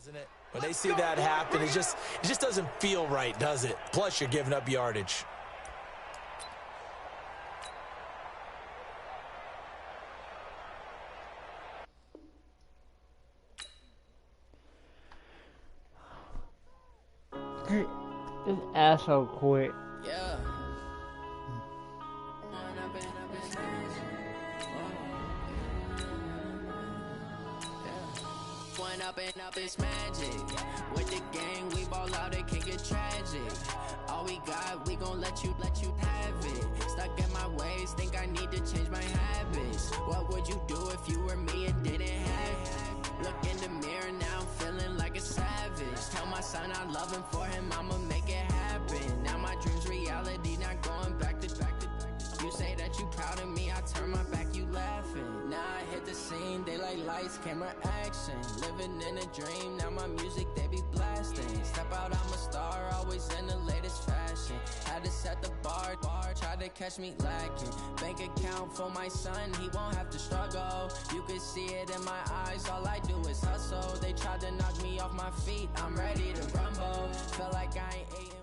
Doesn't it? When they see that happen, it just doesn't feel right, does it? Plus, you're giving up yardage. This asshole quit. Yeah. One up and up is magic. With the gang, we ball out, it can get tragic. All we got, we gon' let you have it. Stuck in my ways, think I need to change my habits. What would you do if you were me and didn't have it? Look in the mirror, now I'm feeling like a savage. Tell my son I love him, for him I'ma make it happen. Now my dream's reality, not going back to. You say that you proud of me, I turn my back, you laughing. Now I hit the scene, they like lights, camera, action. Living in a dream, now my music, they be blasting. Step out, I'm a star, always in the latest fashion. Had to set the bar, try to catch me lacking. Bank account for my son, he won't have to struggle. You can see it in my eyes, all I do is hustle. They tried to knock me off my feet, I'm ready to rumble. Felt like I ain't eating.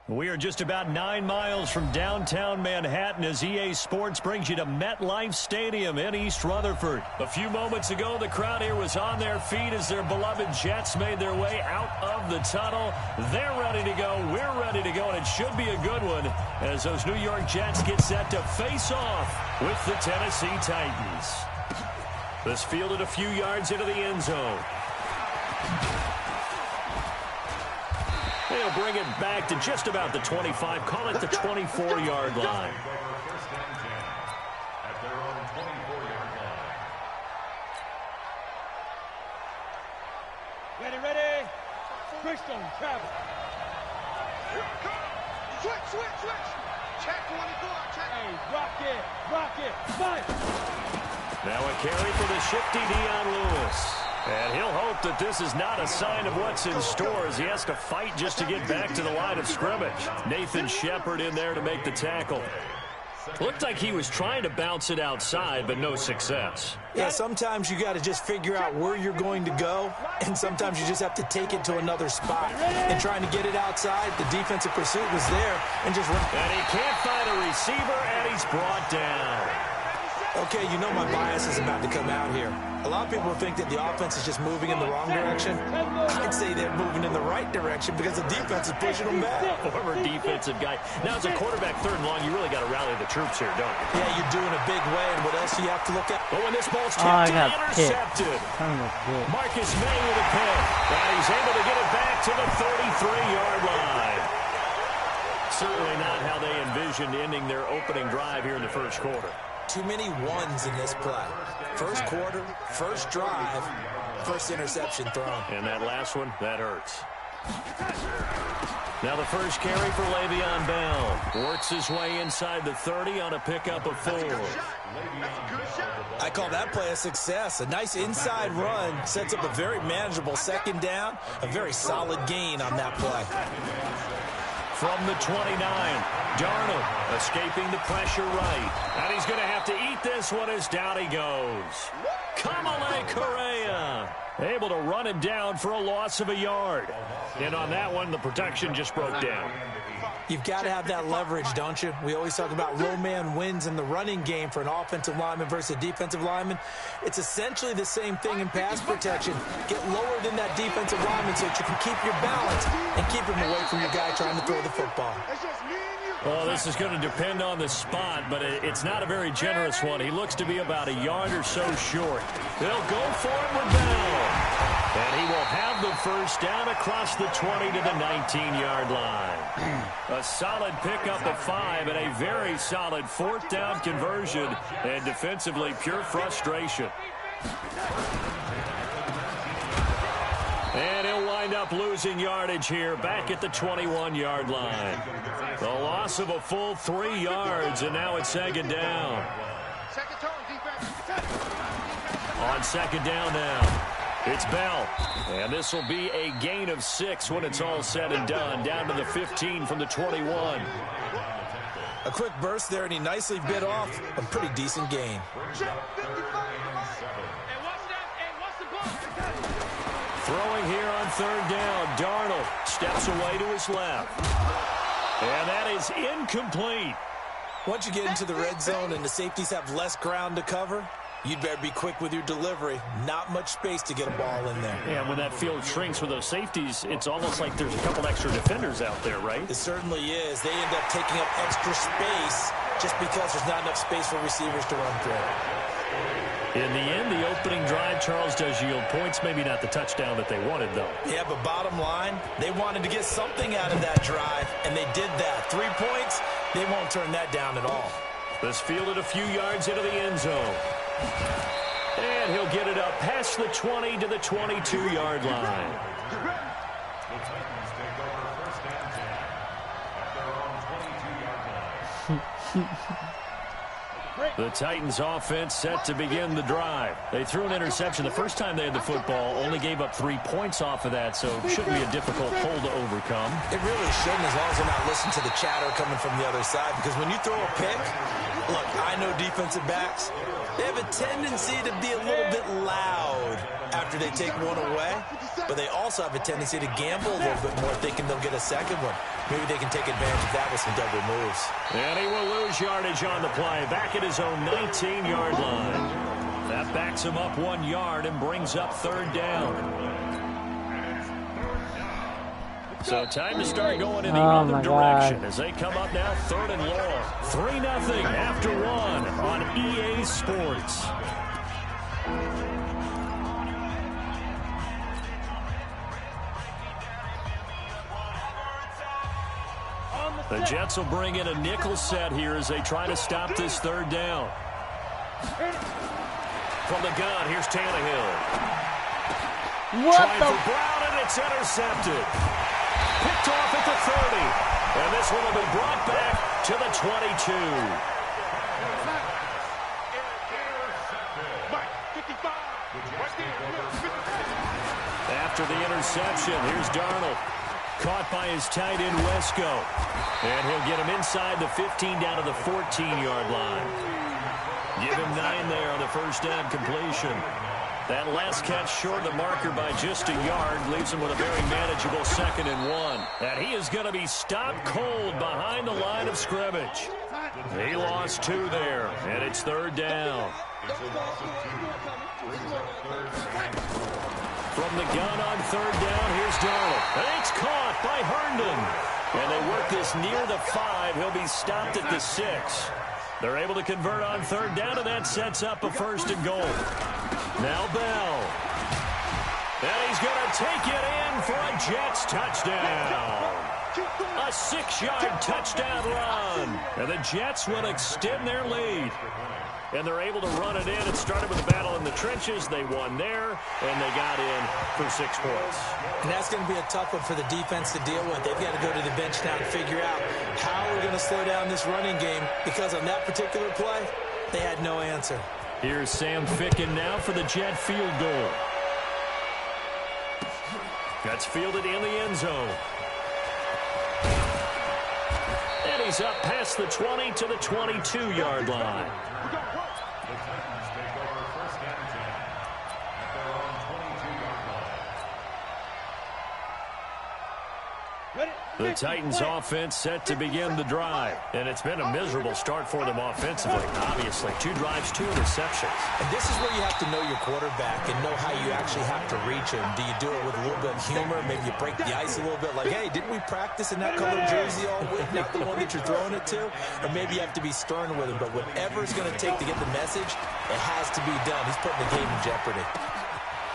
We are just about 9 miles from downtown Manhattan as EA Sports brings you to MetLife Stadium in East Rutherford. A few moments ago, the crowd here was on their feet as their beloved Jets made their way out of the tunnel. They're ready to go. We're ready to go, and it should be a good one as those New York Jets get set to face off with the Tennessee Titans. This fielded a few yards into the end zone. They'll bring it back to just about the 25, call it the 24-yard line. Ready. Christian, travel. Switch. Check 24, check. Hey, rock it. Fight. Now a carry for the shifty Dion Lewis. And he'll hope that this is not a sign of what's in store as he has to fight just to get back to the line of scrimmage. Nathan Shepard in there to make the tackle. Looked like he was trying to bounce it outside, but no success. Yeah, sometimes you got to just figure out where you're going to go, and sometimes you just have to take it to another spot. And trying to get it outside, the defensive pursuit was there, and just run. And he can't find a receiver, and he's brought down. Okay, you know my bias is about to come out here. A lot of people think that the offense is just moving in the wrong direction. I'd say they're moving in the right direction because the defense is pushing them back. Former defensive guy. Now, as a quarterback, third and long, you really got to rally the troops here, don't you? Yeah, you're doing a big way, and what else do you have to look at? But when this ball's tipped and intercepted. Marcus May with a pick. And he's able to get it back to the 33-yard line. Certainly not how they envisioned ending their opening drive here in the first quarter. Too many ones in this play. First quarter, first drive, first interception thrown. And that last one, that hurts. Now the first carry for Le'Veon Bell. Works his way inside the 30 on a pickup of 4. I call that play a success. A nice inside run sets up a very manageable second down. A very solid gain on that play. From the 29, Darnold escaping the pressure right. And he's going to have to eat this one as down he goes. Kamale Correa able to run him down for a loss of a yard. And on that one, the protection just broke down. You've got to have that leverage, don't you? We always talk about low man wins in the running game for an offensive lineman versus a defensive lineman. It's essentially the same thing in pass protection. Get lower than that defensive lineman so that you can keep your balance and keep him away from your guy trying to throw the football. Well, this is going to depend on the spot, but it's not a very generous one. He looks to be about a yard or so short. They'll go for it with Bell. And he will have the first down across the 20 to the 19-yard line. A solid pickup of 5 and a very solid fourth down conversion. And defensively, pure frustration. And he'll wind up losing yardage here back at the 21-yard line. The loss of a full 3 yards, and now it's second down. On second down now. It's Bell, and this will be a gain of 6 when it's all said and done, down to the 15 from the 21. A quick burst there, and he nicely bit off a pretty decent gain. Throwing here on third down. Darnold steps away to his left. And that is incomplete. Once you get into the red zone and the safeties have less ground to cover, you'd better be quick with your delivery. Not much space to get a ball in there. Yeah, when that field shrinks with those safeties, it's almost like there's a couple extra defenders out there, right? It certainly is. They end up taking up extra space just because there's not enough space for receivers to run through. In the end, the opening drive, Charles, does yield points. Maybe not the touchdown that they wanted, though. Yeah, but bottom line, they wanted to get something out of that drive, and they did that. 3 points, they won't turn that down at all. This fielded a few yards into the end zone. And he'll get it up past the 20 to the 22-yard line. The Titans offense set to begin the drive. They threw an interception the first time they had the football, only gave up 3 points off of that, so it shouldn't be a difficult hole to overcome. It really shouldn't, as long as they're not listening to the chatter coming from the other side, because when you throw a pick, look, I know defensive backs, they have a tendency to be a little bit loud after they take one away, but they also have a tendency to gamble a little bit more, thinking they'll get a second one. Maybe they can take advantage of that with some double moves. And he will lose yardage on the play, back at his own 19-yard line. That backs him up 1 yard and brings up third down. So time to start going in the other direction as they come up now third and long. 3-0 after 1 on EA Sports. The Jets will bring in a nickel set here as they try to stop this third down. From the gun, here's Tannehill. Trying for Brown, and it's intercepted. Picked off at the 30. And this one will be brought back to the 22. After the interception, here's Darnold. Caught by his tight end, Wesco. And he'll get him inside the 15 down to the 14-yard line. Give him 9 there on the first down completion. That last catch short of the marker by just a yard leaves him with a very manageable 2nd and 1. And he is going to be stopped cold behind the line of scrimmage. He lost 2 there, and it's third down. From the gun on third down, here's Darnold. And it's caught by Herndon. And they work this near the 5. He'll be stopped at the 6. They're able to convert on third down, and that sets up a 1st and goal. Now Bell. And he's going to take it in for a Jets touchdown. A 6-yard touchdown run. And the Jets will extend their lead. And they're able to run it in. It started with a battle in the trenches. They won there, and they got in for 6 points. And that's going to be a tough one for the defense to deal with. They've got to go to the bench now and figure out how we're going to slow down this running game, because on that particular play, they had no answer. Here's Sam Ficken now for the Jet field goal. That's fielded in the end zone. And he's up past the 20 to the 22-yard line. The Titans offense set to begin the drive. And it's been a miserable start for them offensively, obviously. 2 drives, 2 interceptions. And this is where you have to know your quarterback and know how you actually have to reach him. Do you do it with a little bit of humor? Maybe you break the ice a little bit, like, hey, didn't we practice in that colored jersey all week? Not the one that you're throwing it to? Or maybe you have to be stern with him. But whatever it's going to take to get the message, it has to be done. He's putting the game in jeopardy.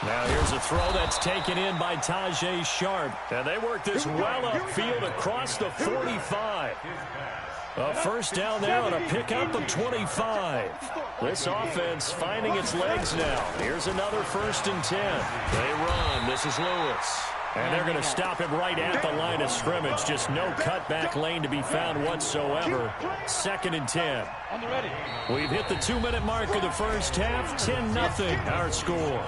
Now here's a throw that's taken in by Tajay Sharp. And they work this well upfield across the 45. A first down there on a pickup of 25. This offense finding its legs now. Here's another 1st and 10. They run. This is Lewis. And they're going to stop him right at the line of scrimmage. Just no cutback lane to be found whatsoever. 2nd and 10. We've hit the 2-minute mark of the first half. 10-0 our score.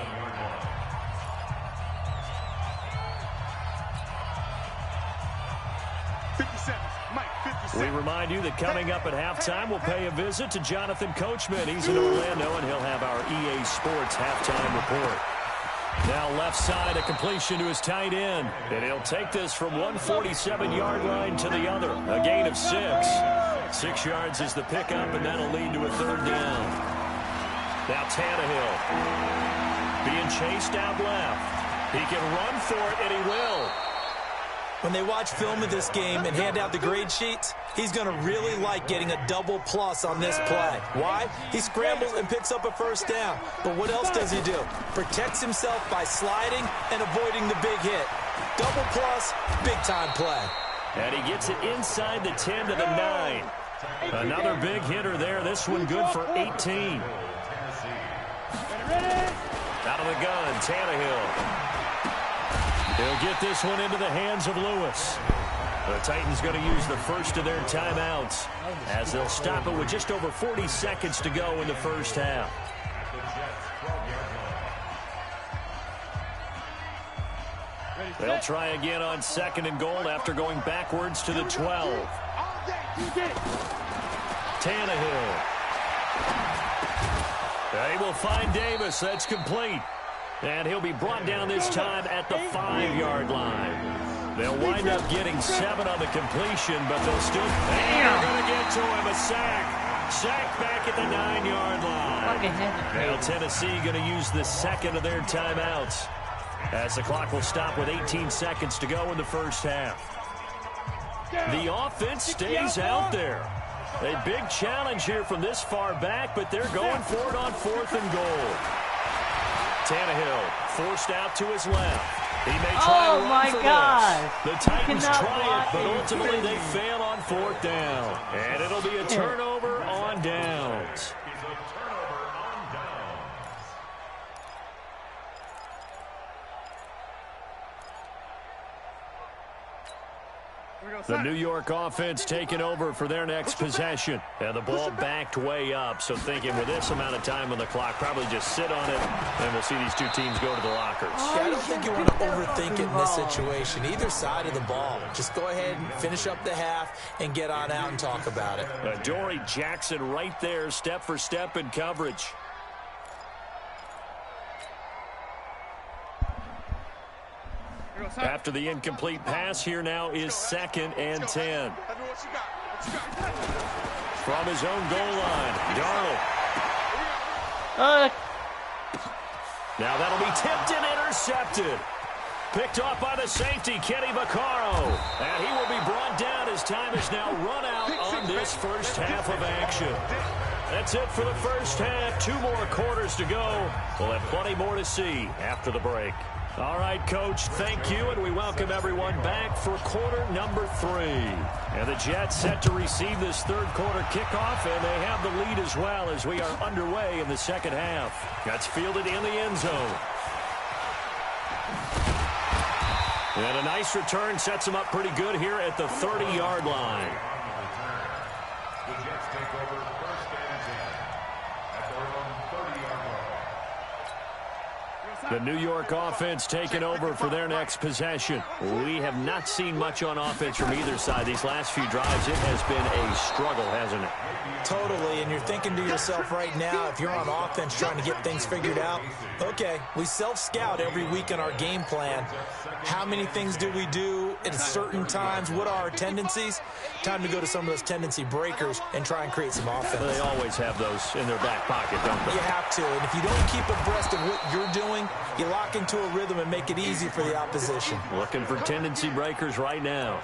We remind you that coming up at halftime, we'll pay a visit to Jonathan Coachman. He's in Orlando, and he'll have our EA Sports halftime report. Now left side, a completion to his tight end. And he'll take this from 147-yard line to the other. A gain of 6. 6 yards is the pickup, and that'll lead to a 3rd down. Now Tannehill being chased out left. He can run for it, and he will. When they watch film of this game and hand out the grade sheets, he's going to really like getting a double plus on this play. Why? He scrambles and picks up a 1st down. But what else does he do? Protects himself by sliding and avoiding the big hit. Double plus, big-time play. And he gets it inside the 10 to the 9. Another big hitter there. This one good for 18. Out of the gun, Tannehill. He'll get this one into the hands of Lewis. The Titans going to use the first of their timeouts as they'll stop it with just over 40 seconds to go in the first half. They'll try again on 2nd and goal after going backwards to the 12. Tannehill. They will find Davis. That's complete. And he'll be brought down this time at the 5-yard line. They'll wind up getting 7 on the completion, but they'll still... They're going to get to him. A sack. Sack back at the 9-yard line. Now Tennessee going to use the 2nd of their timeouts as the clock will stop with 18 seconds to go in the first half. The offense stays out there. A big challenge here from this far back, but they're going for it on 4th and goal. Tannehill forced out to his left. He may try to run for this. The Titans try it, but ultimately they fail on 4th down. And it'll be a turnover on downs. The New York offense taking over for their next possession. And the ball backed way up, so thinking with this amount of time on the clock, probably just sit on it, and we'll see these two teams go to the lockers. Yeah, I don't think you want to overthink it in this situation. Either side of the ball. Just go ahead and finish up the half and get on out and talk about it. Dory Jackson right there, step for step in coverage. After the incomplete pass, here now is 2nd and 10. From his own goal line, Darnold. Now that'll be tipped and intercepted. Picked off by the safety, Kenny Vaccaro. And he will be brought down as time is now run out on this first half of action. That's it for the first half. 2 more quarters to go. We'll have plenty more to see after the break. All right, Coach, thank you, and we welcome everyone back for quarter number 3. And the Jets set to receive this 3rd quarter kickoff, and they have the lead as well as we are underway in the second half. That's fielded in the end zone. And a nice return sets them up pretty good here at the 30-yard line. The Jets take over 1st and 10 at their own 30-yard line. The New York offense taking over for their next possession. We have not seen much on offense from either side. These last few drives, it has been a struggle, hasn't it? Totally, and you're thinking to yourself right now, if you're on offense trying to get things figured out, okay, we self-scout every week in our game plan. How many things do we do at certain times? What are our tendencies? Time to go to some of those tendency breakers and try and create some offense. They always have those in their back pocket, don't they? You have to, and if you don't keep abreast of what you're doing, you lock into a rhythm and make it easy for the opposition. Looking for tendency breakers right now.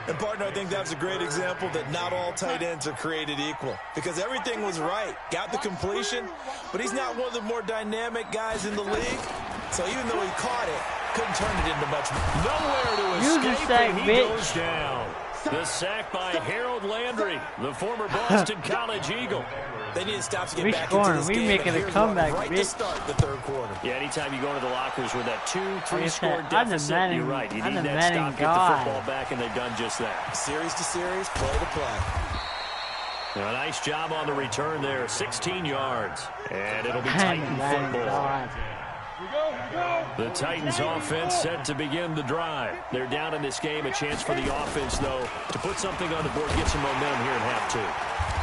And, partner, I think that was a great example that not all tight ends are created equal because everything was right. Got the completion, but he's not one of the more dynamic guys in the league. So even though he caught it, couldn't turn it into much. Nowhere to escape, and he goes down. The sack by Harold Landry, the former Boston College Eagle. They need to stop to get back into this game. We making a comeback, right to start the 3rd quarter. Yeah, anytime you go into the lockers with that 2-3 score I'm deficit, you're right. You need that stop, get the football back, and they've done just that. Series to series, play to play. A nice job on the return there, 16 yards. And it'll be Titan football. The Titans offense set to begin the drive. They're down in this game. A chance for the offense, though, to put something on the board, get some momentum here in half 2.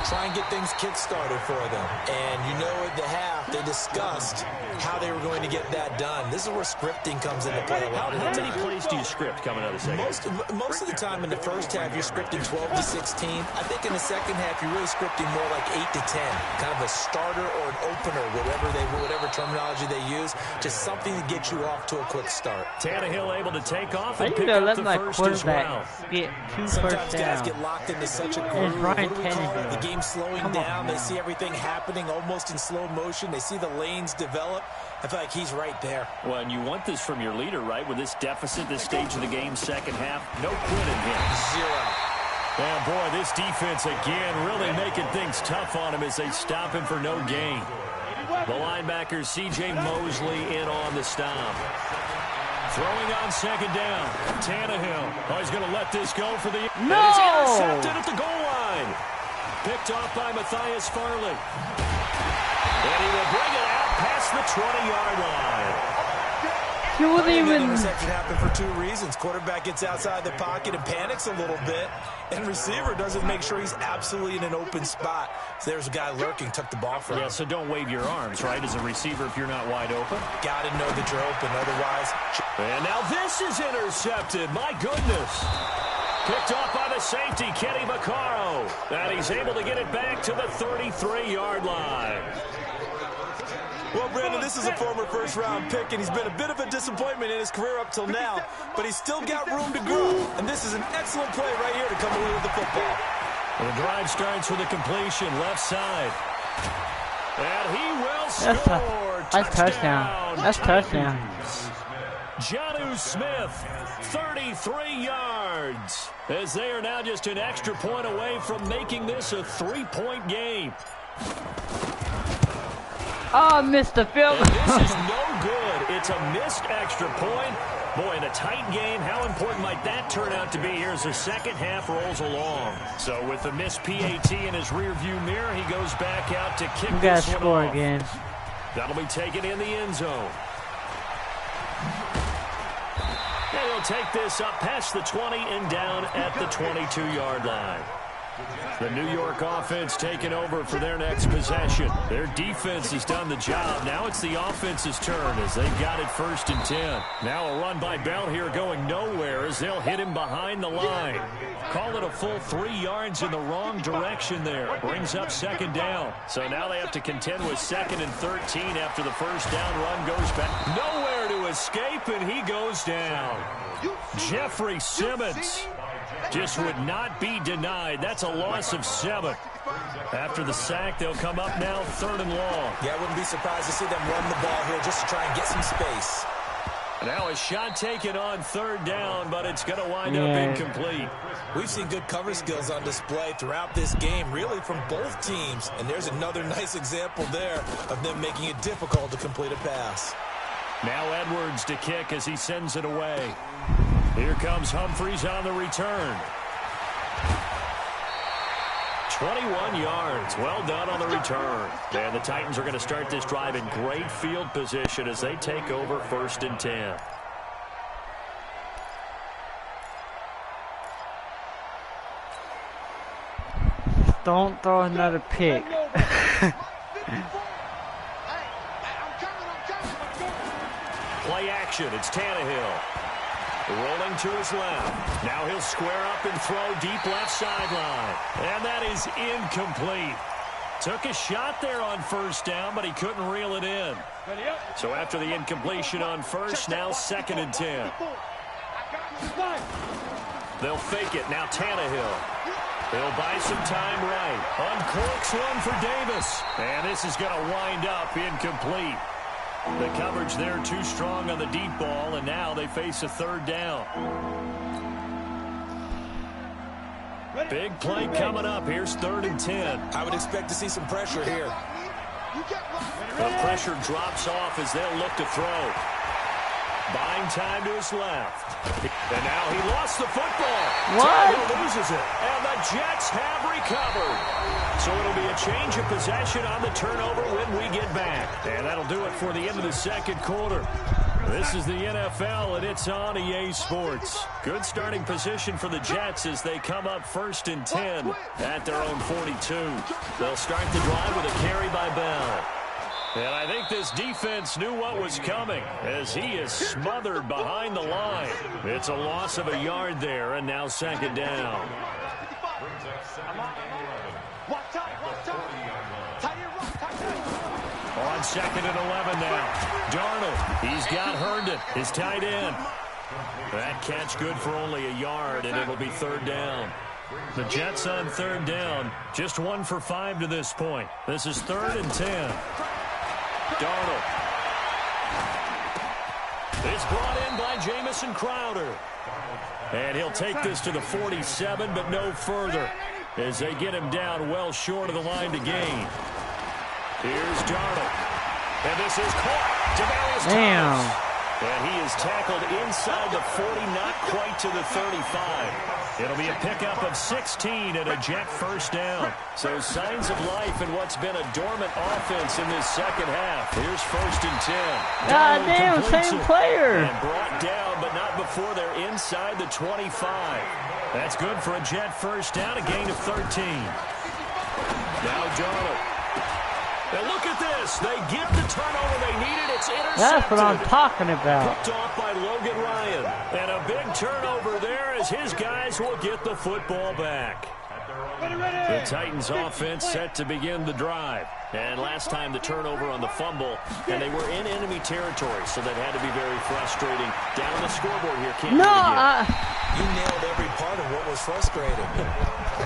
try and get things kick-started for them. And you know at the half, they discussed how they were going to get that done. This is where scripting comes into play a lot of the time. How many plays do you script coming out of the second? Most of the time in the first half, you're scripting 12 to 16. I think in the second half, you're really scripting more like 8 to 10. Kind of a starter or an opener, whatever terminology they use. Just something to get you off to a quick start. Tannehill able to take off and pick up the first as well. Sometimes guys get locked into such a groove. What do we call it? The game's slowing down. They see everything happening almost in slow motion. They see the lanes develop. I feel like he's right there. Well, and you want this from your leader, right? With this deficit, this stage of the game, second half, no quitting here. 0. And boy, this defense again really making things tough on him as they stop him for no gain. The linebacker, C.J. Mosley, in on the stop. Throwing on second down. Tannehill. Oh, he's going to let this go for the... No! And it's intercepted at the goal line. Picked off by Matthias Farley. And he will bring it out past the 20-yard line. He wouldn't even... The interception happened for 2 reasons. Quarterback gets outside the pocket and panics a little bit. And receiver doesn't make sure he's absolutely in an open spot. So there's a guy lurking, took the ball from him. Yeah, so don't wave your arms, right, as a receiver if you're not wide open. Got to know that you're open, otherwise... And now this is intercepted. My goodness. Picked off by the safety, Kenny Vaccaro. And he's able to get it back to the 33-yard line. Well, Brandon, this is a former first-round pick, and he's been a bit of a disappointment in his career up till now, but he's still got room to grow, and this is an excellent play right here to come away with the football. The drive starts with a completion, left side. And he will score. That's touchdown. That's touchdown. Jonnu Smith, 33 yards, as they are now just an extra point away from making this a 3-point game. Oh, missed the field. And this is no good. It's a missed extra point. Boy, in a tight game, how important might that turn out to be here as the second half rolls along? So with the missed PAT in his rearview mirror, he goes back out to kick this one score off. Again. That'll be taken in the end zone. And he'll take this up past the 20 and down at the 22-yard line. The New York offense taking over for their next possession. Their defense has done the job. Now it's the offense's turn as they've got it 1st and 10. Now a run by Bell here going nowhere as they'll hit him behind the line. Call it a full 3 yards in the wrong direction there. Brings up second down. So now they have to contend with 2nd and 13 after the first down run goes back. Nowhere to escape, and he goes down. Jeffrey Simmons just would not be denied. That's a loss of 7. After the sack, they'll come up now 3rd and long. Yeah, I wouldn't be surprised to see them run the ball here just to try and get some space. Now a shot taken on 3rd down, but it's going to wind up incomplete. We've seen good cover skills on display throughout this game, really from both teams. And there's another nice example there of them making it difficult to complete a pass. Now Edwards to kick as he sends it away. Here comes Humphries on the return. 21 yards. Well done on the return. And the Titans are going to start this drive in great field position as they take over 1st and 10. Don't throw another pick. Play action. It's Tannehill. Rolling to his left. Now he'll square up and throw deep left sideline. And that is incomplete. Took a shot there on 1st down, but he couldn't reel it in. So after the incompletion on 1st, now 2nd and 10. They'll fake it. Now Tannehill. He'll buy some time right. Uncorks one for Davis. And this is going to wind up incomplete. The coverage there too strong on the deep ball, and now they face a 3rd down. Big play coming up. Here's 3rd and 10. I would expect to see some pressure here. The pressure drops off as they'll look to throw. Buying time to his left. And now he lost the football. What? He loses it. And the Jets have recovered. So it'll be a change of possession on the turnover when we get back. And that'll do it for the end of the 2nd quarter. This is the NFL, and it's on EA Sports. Good starting position for the Jets as they come up 1st and 10 at their own 42. They'll start the drive with a carry by Bell. And I think this defense knew what was coming as he is smothered behind the line. It's a loss of a yard there, and now 2nd down. On 2nd and 11 now. Darnold, he's got Herndon, his tight end. That catch good for only a yard, and it'll be 3rd down. The Jets on 3rd down, just 1 for 5 to this point. This is 3rd and 10. Darnold. It's brought in by Jamison Crowder. And he'll take this to the 47, but no further as they get him down well short of the line to gain. Here's Darnold. And this is caught. Demarius Thomas. And he is tackled inside the 40, not quite to the 35. It'll be a pickup of 16 and a Jet 1st down. So signs of life in what's been a dormant offense in this 2nd half. Here's 1st and 10. God damn, same player. And brought down, but not before they're inside the 25. That's good for a Jet 1st down, a gain of 13. Now Darnold. And look at this. They get the turnover they needed. It's intercepted. That's what I'm talking about. Picked off by Logan Ryan. And a big turnover there as his guys will get the football back. The Titans offense set to begin the drive. And last time the turnover on the fumble, and they were in enemy territory, so that had to be very frustrating. Down on the scoreboard here, can't do it again. You nailed every part of what was frustrating.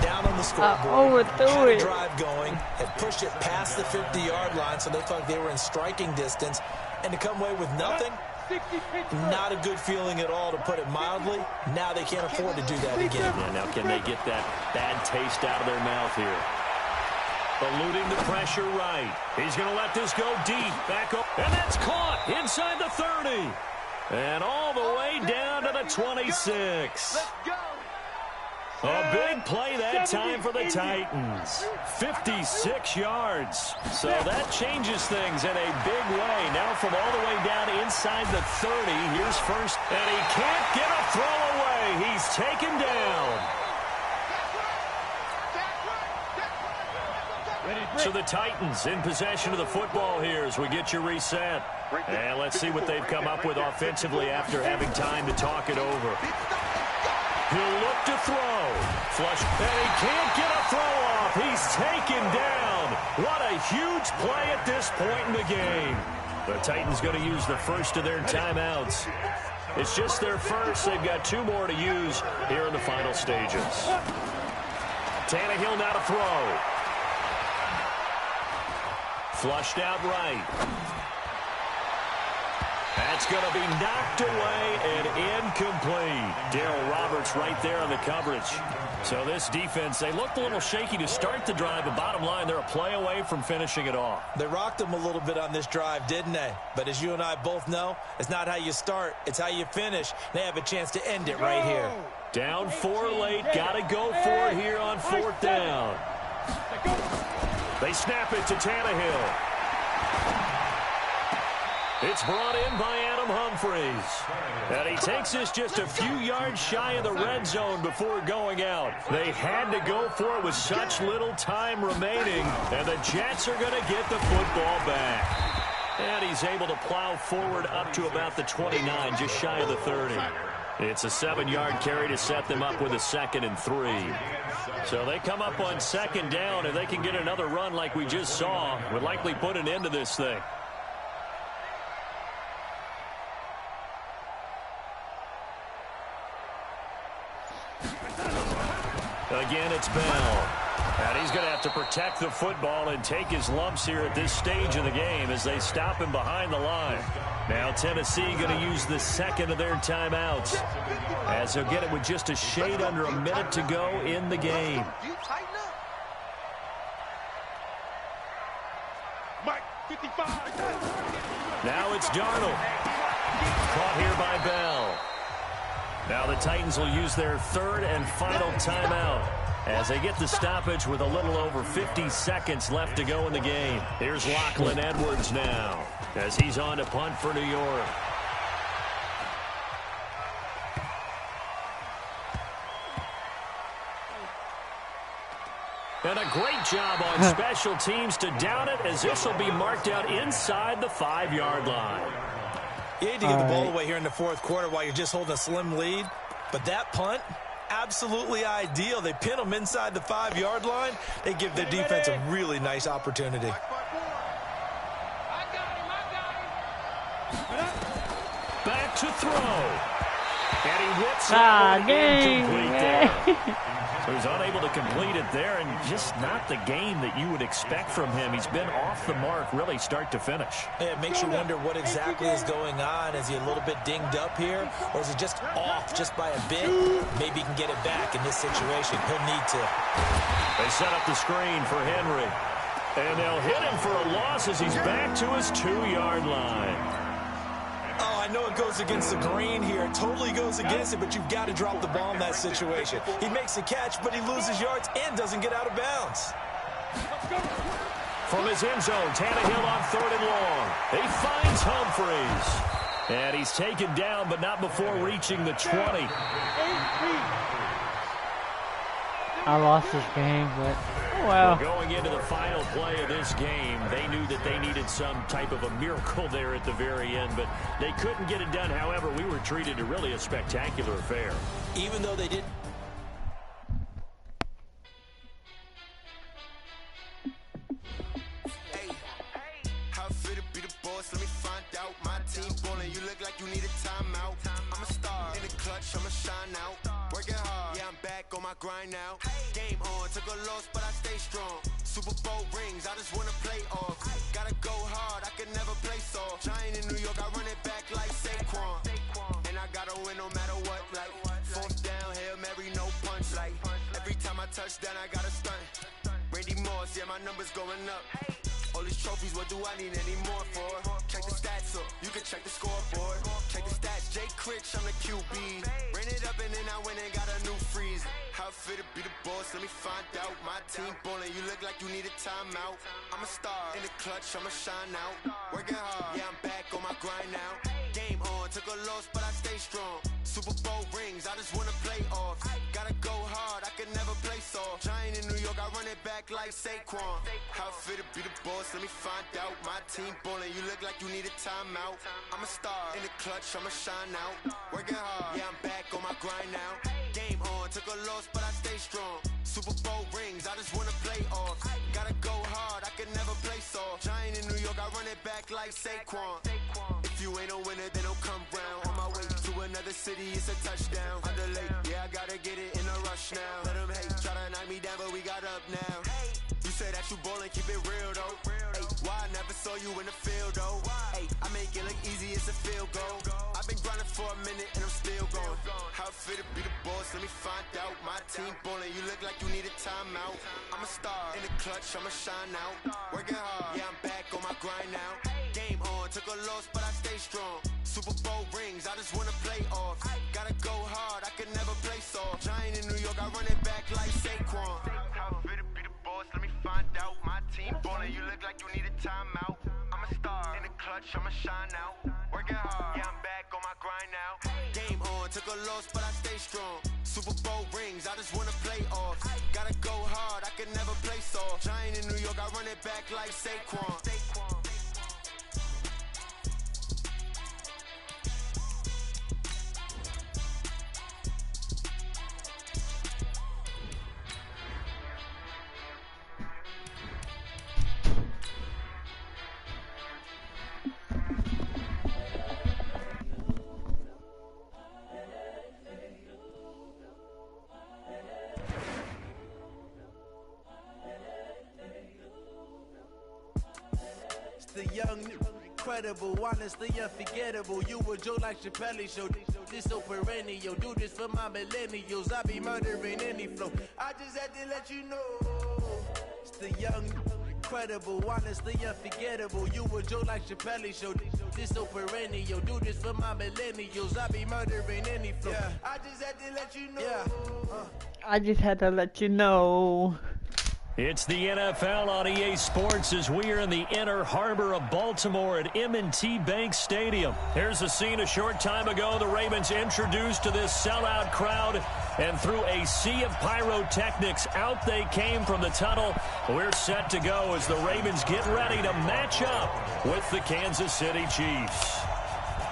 Down on the scoreboard, overthrew had it. a drive going, had pushed it past the 50-yard line, so they thought they were in striking distance, and to come away with nothing, not a good feeling at all, to put it mildly. Now they can't afford to do that again. Yeah, now can they get that bad taste out of their mouth here? Eluding the pressure right. He's going to let this go deep. Back up. And that's caught inside the 30. And all the way down to the 26. A big play that time for the Titans. 56 yards. So that changes things in a big way. Now from all the way down inside the 30. Here's 1st. And he can't get a throw away. He's taken down. So the Titans in possession of the football here as we get you reset. And let's see what they've come up with offensively after having time to talk it over. He'll look to throw. Flush. And he can't get a throw off. He's taken down. What a huge play at this point in the game. The Titans going to use the 1st of their timeouts. It's just their 1st. They've got 2 more to use here in the final stages. Tannehill now to throw. Flushed out right. That's going to be knocked away and incomplete. Darryl Roberts right there on the coverage. So this defense, they looked a little shaky to start the drive, but bottom line, they're a play away from finishing it off. They rocked them a little bit on this drive, didn't they? But as you and I both know, it's not how you start, it's how you finish. They have a chance to end it right here. Down 4 late, got to go for it here on 4th down. They snap it to Tannehill. It's brought in by Adam Humphries. And he takes this just a few yards shy of the red zone before going out. They had to go for it with such little time remaining. And the Jets are going to get the football back. And he's able to plow forward up to about the 29, just shy of the 30. It's a 7-yard carry to set them up with a 2nd and 3. So they come up on 2nd down, and they can get another run like we just saw. Would likely put an end to this thing. Again, it's Bell. And he's going to have to protect the football and take his lumps here at this stage of the game as they stop him behind the line. Now Tennessee going to use the 2nd of their timeouts as they'll get it with just a shade under a minute to go in the game. Now it's Darnold. Caught here by Bell. Now the Titans will use their 3rd and final timeout as they get the stoppage with a little over 50 seconds left to go in the game. Here's Lachlan Edwards now as he's on to punt for New York. And a great job on special teams to down it, as this will be marked out inside the 5-yard line. You need to give the ball away here in the fourth quarter while you're just holding a slim lead. But that punt, absolutely ideal. They pin them inside the 5-yard line. They give their defense a really nice opportunity. Back to throw. And he whips it incomplete there. So he's unable to complete it there, and just not the game that you would expect from him. He's been off the mark, really, start to finish. Yeah, it makes you wonder what exactly is going on. Is he a little bit dinged up here, or is he just off just by a bit? Maybe he can get it back in this situation. He'll need to. They set up the screen for Henry. And they'll hit him for a loss as he's back to his 2-yard line. Oh, I know it goes against the grain here. It totally goes against it, but you've got to drop the ball in that situation. He makes a catch, but he loses yards and doesn't get out of bounds. From his end zone, Tannehill on 3rd and long. He finds Humphreys. And he's taken down, but not before reaching the 20. I lost this game, but well. Going into the final play of this game, they knew that they needed some type of a miracle there at the very end, but they couldn't get it done. However, we were treated to really a spectacular affair. Even though they didn't. Hey, how fit to be the boss? Let me find out. My team ballin', you look like you need a timeout. I'm a star in the clutch, I'ma shine out. Working hard, yeah, I'm back on my grind now. Game on, took a loss, but I stay strong. Super Bowl rings, I just wanna play off. Gotta go hard, I can never play soft. Giant in New York, I run it back like Saquon. And I gotta win no matter what, like 4th down, Hail Mary, no punch. Like every time I touch down, I gotta stunt. Randy Moss, yeah, my numbers going up. All these trophies, what do I need any more for? Check the stats up, you can check the scoreboard. Check the stats, Jay Critch, I'm the QB. Ran it up and then I went and got a new freezer. How fit to be the boss, let me find out. My team ballin', you look like you need a timeout. I'm a star in the clutch, I'ma shine out. Working hard, yeah, I'm back on my grind now. Game on, took a loss, but I stay strong. Super Bowl rings, I just wanna play off. Gotta go hard, I can never play soft. Giant in New York, I run it back like Saquon. How fit to be the boss, let me find out. My team ballin', you look like you need a timeout. I'm a star in the clutch, I'ma shine out. Working hard, yeah, I'm back on my grind now. Game on, took a loss, but I stay strong. Super Bowl rings, I just wanna play off. Gotta go hard, I can never play soft. Giant in New York, I run it back like Saquon. If you ain't a winner, then don't come round. On my way to another city, it's a touchdown. Underlay, yeah, I gotta get it in a rush now. Let them hate, try to knock me down, but we got up now. You say that you ballin', keep it real though. Ay, why I never saw you in the field though? Ay, I make it look easy, it's a field goal. I've been grinding for a minute and I'm still going. How fit to be the boss, let me find out. My team ballin', you look like you need a timeout. I'm a star in the clutch, I'ma shine out. Working hard, yeah, I'm back on my grind now. Game on, took a loss, but I stay strong. Super Bowl rings, I just wanna play off. Gotta go hard, I can never play soft. Giant in New York, I run it back like Saquon. How fit to be the boss, let me find out. My team ballin', you look like you need a timeout. I'm a star in the clutch, I'ma shine out. Working hard, yeah, I'm back on my grind now. Game on, took a loss, but I stay strong. Super Bowl rings, I just wanna play off. Gotta go hard, I can never play soft. Giant in New York, I run it back like Saquon. The young, incredible, honestly unforgettable. You a Joe like Chappelle show. This so perennial. Do this for my millennials. I be murdering any flow. I just had to let you know. It's the young, incredible, honestly unforgettable. You a Joe like Chappelle show. This so perennial. Do this for my millennials. I be murdering any flow. Yeah. I just had to let you know. I just had to let you know. It's the NFL on EA Sports as we are in the inner harbor of Baltimore at M&T Bank Stadium. Here's a scene a short time ago. The Ravens introduced to this sellout crowd, and through a sea of pyrotechnics, out they came from the tunnel. We're set to go as the Ravens get ready to match up with the Kansas City Chiefs.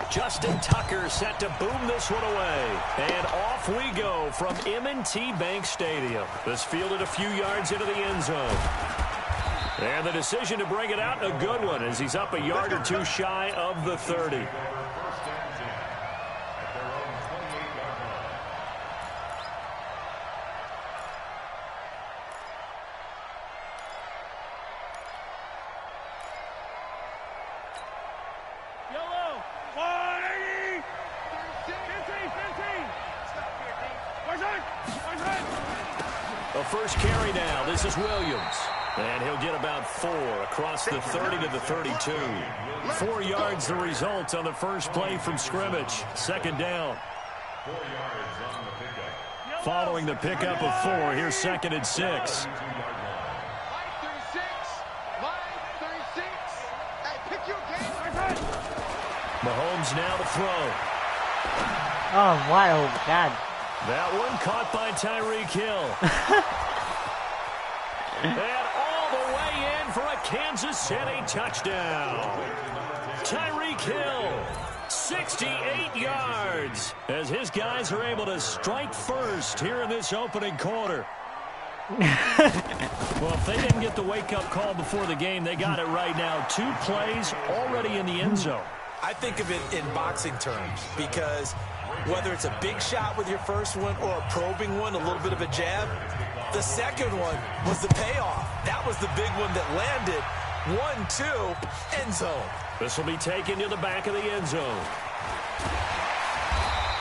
Justin Tucker set to boom this one away. And off we go from M&T Bank Stadium. This fielded a few yards into the end zone. And the decision to bring it out, a good one, as he's up a yard or two shy of the 30. A first carry now. This is Williams. And he'll get about 4 across the 30 to the 32. 4 yards the result on the first play from scrimmage. Second down. 4 yards on the pickup. Following the pickup of 4, here's second and 6. Line 36. Hey, pick your game. Mahomes now to throw. Oh, wow, God. That one caught by Tyreek Hill. And all the way in for a Kansas City touchdown. Tyreek Hill, 68 yards, as his guys are able to strike first here in this opening quarter. Well, if they didn't get the wake-up call before the game, they got it right now. 2 plays already in the end zone. I think of it in boxing terms because whether it's a big shot with your first one or a probing one, a little bit of a jab, the second one was the payoff. That was the big one that landed. 1-2, end zone. This will be taken to the back of the end zone.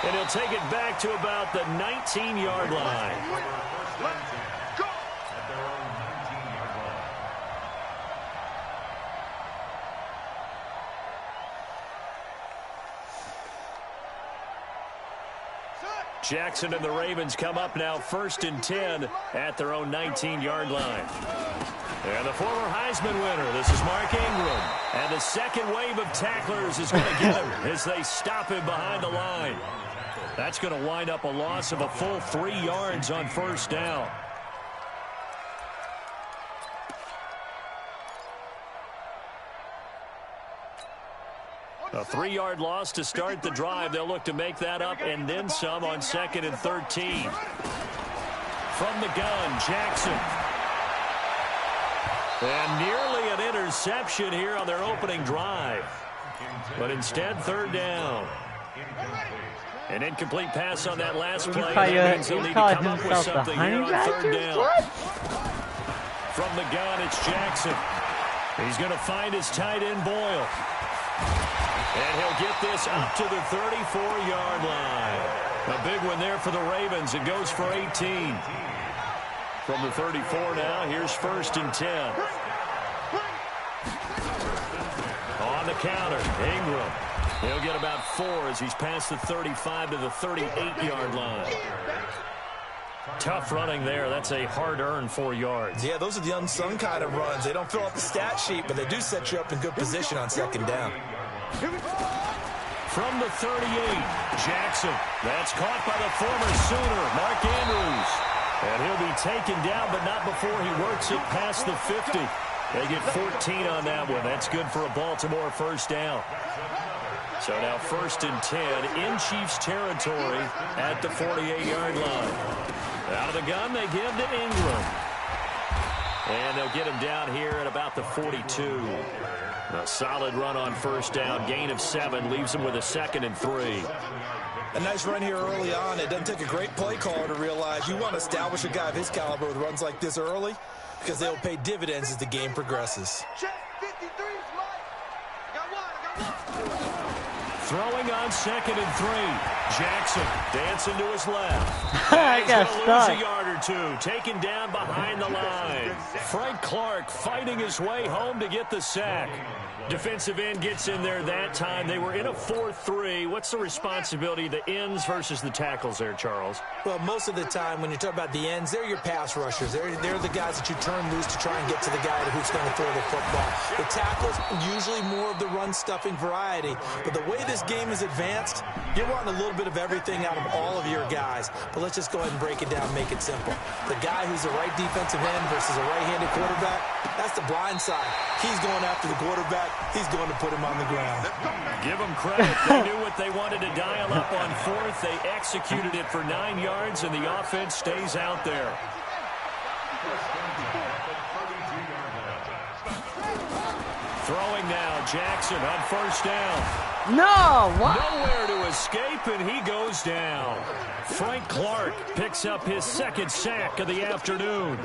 And he'll take it back to about the 19-yard line. Jackson and the Ravens come up now 1st and 10 at their own 19-yard line. And the former Heisman winner, this is Mark Ingram. And the second wave of tacklers is going to get him as they stop him behind the line. That's going to wind up a loss of a full 3 yards on first down. A 3-yard loss to start the drive. They'll look to make that up and then some on 2nd and 13. From the gun, Jackson. And nearly an interception here on their opening drive. But instead, 3rd down. An incomplete pass on that last play. That means they'll need to come up with something here on 3rd down. From the gun, it's Jackson. He's going to find his tight end, Boyle. And he'll get this up to the 34-yard line. A big one there for the Ravens. It goes for 18. From the 34 now, here's 1st and 10. On the counter, Ingram. He'll get about 4 as he's past the 35 to the 38-yard line. Tough running there. That's a hard-earned 4 yards. Yeah, those are the unsung kind of runs. They don't fill out the stat sheet, but they do set you up in good position on 2nd down. From the 38, Jackson. That's caught by the former Sooner, Mark Andrews. And he'll be taken down, but not before he works it past the 50. They get 14 on that one. That's good for a Baltimore 1st down. So now 1st and 10 in Chiefs territory at the 48-yard line. Out of the gun, they give to Ingram. And they'll get him down here at about the 42. A solid run on 1st down. Gain of 7 leaves him with a 2nd and 3. A nice run here early on. It doesn't take a great play caller to realize you want to establish a guy of his caliber with runs like this early because they'll pay dividends as the game progresses. Throwing on 2nd and 3. Jackson dancing to his left. I got He's stuck. lose a yard or two, taken down behind the line. Frank Clark fighting his way home to get the sack. Defensive end gets in there that time. They were in a 4-3. What's the responsibility of the ends versus the tackles there, Charles? Well, most of the time when you talk about the ends, they're your pass rushers. They're the guys that you turn loose to try and get to the guy who's going to throw the football. The tackles, usually more of the run-stuffing variety. But the way this game is advanced, you're wanting a little bit of everything out of all of your guys. But let's just go ahead and break it down, make it simple. The guy who's a right defensive end versus a right-handed quarterback, that's the blind side. He's going after the quarterback. He's going to put him on the ground. Give them credit. They knew what they wanted to dial up on fourth. They executed it for 9 yards, and the offense stays out there. Throwing now, Jackson on first down. No, what? Nowhere to escape, and he goes down. Frank Clark picks up his second sack of the afternoon.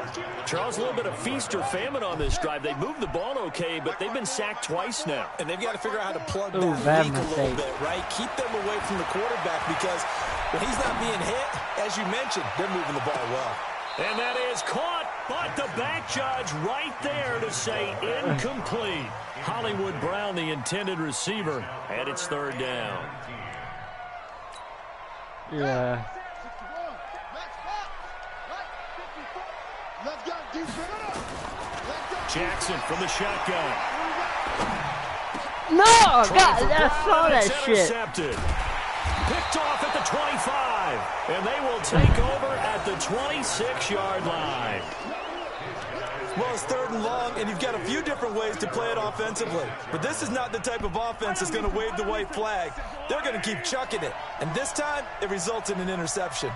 Charles, a little bit of feast or famine on this drive. They moved the ball okay, but they've been sacked twice now. And they've got to figure out how to plug Ooh, that leak bad a little mistake. bit, right? Keep them away from the quarterback because when he's not being hit, as you mentioned, they're moving the ball well. And that is caught, but the back judge right there to say incomplete. Hollywood Brown, the intended receiver, and it's third down. Yeah. Jackson from the shotgun. No, God, I saw that shit. Intercepted. Picked off at the 25, and they will take over at the 26-yard line. Well, it's third and long, and you've got a few different ways to play it offensively. But this is not the type of offense that's going to wave the white flag. They're going to keep chucking it. And this time, it results in an interception.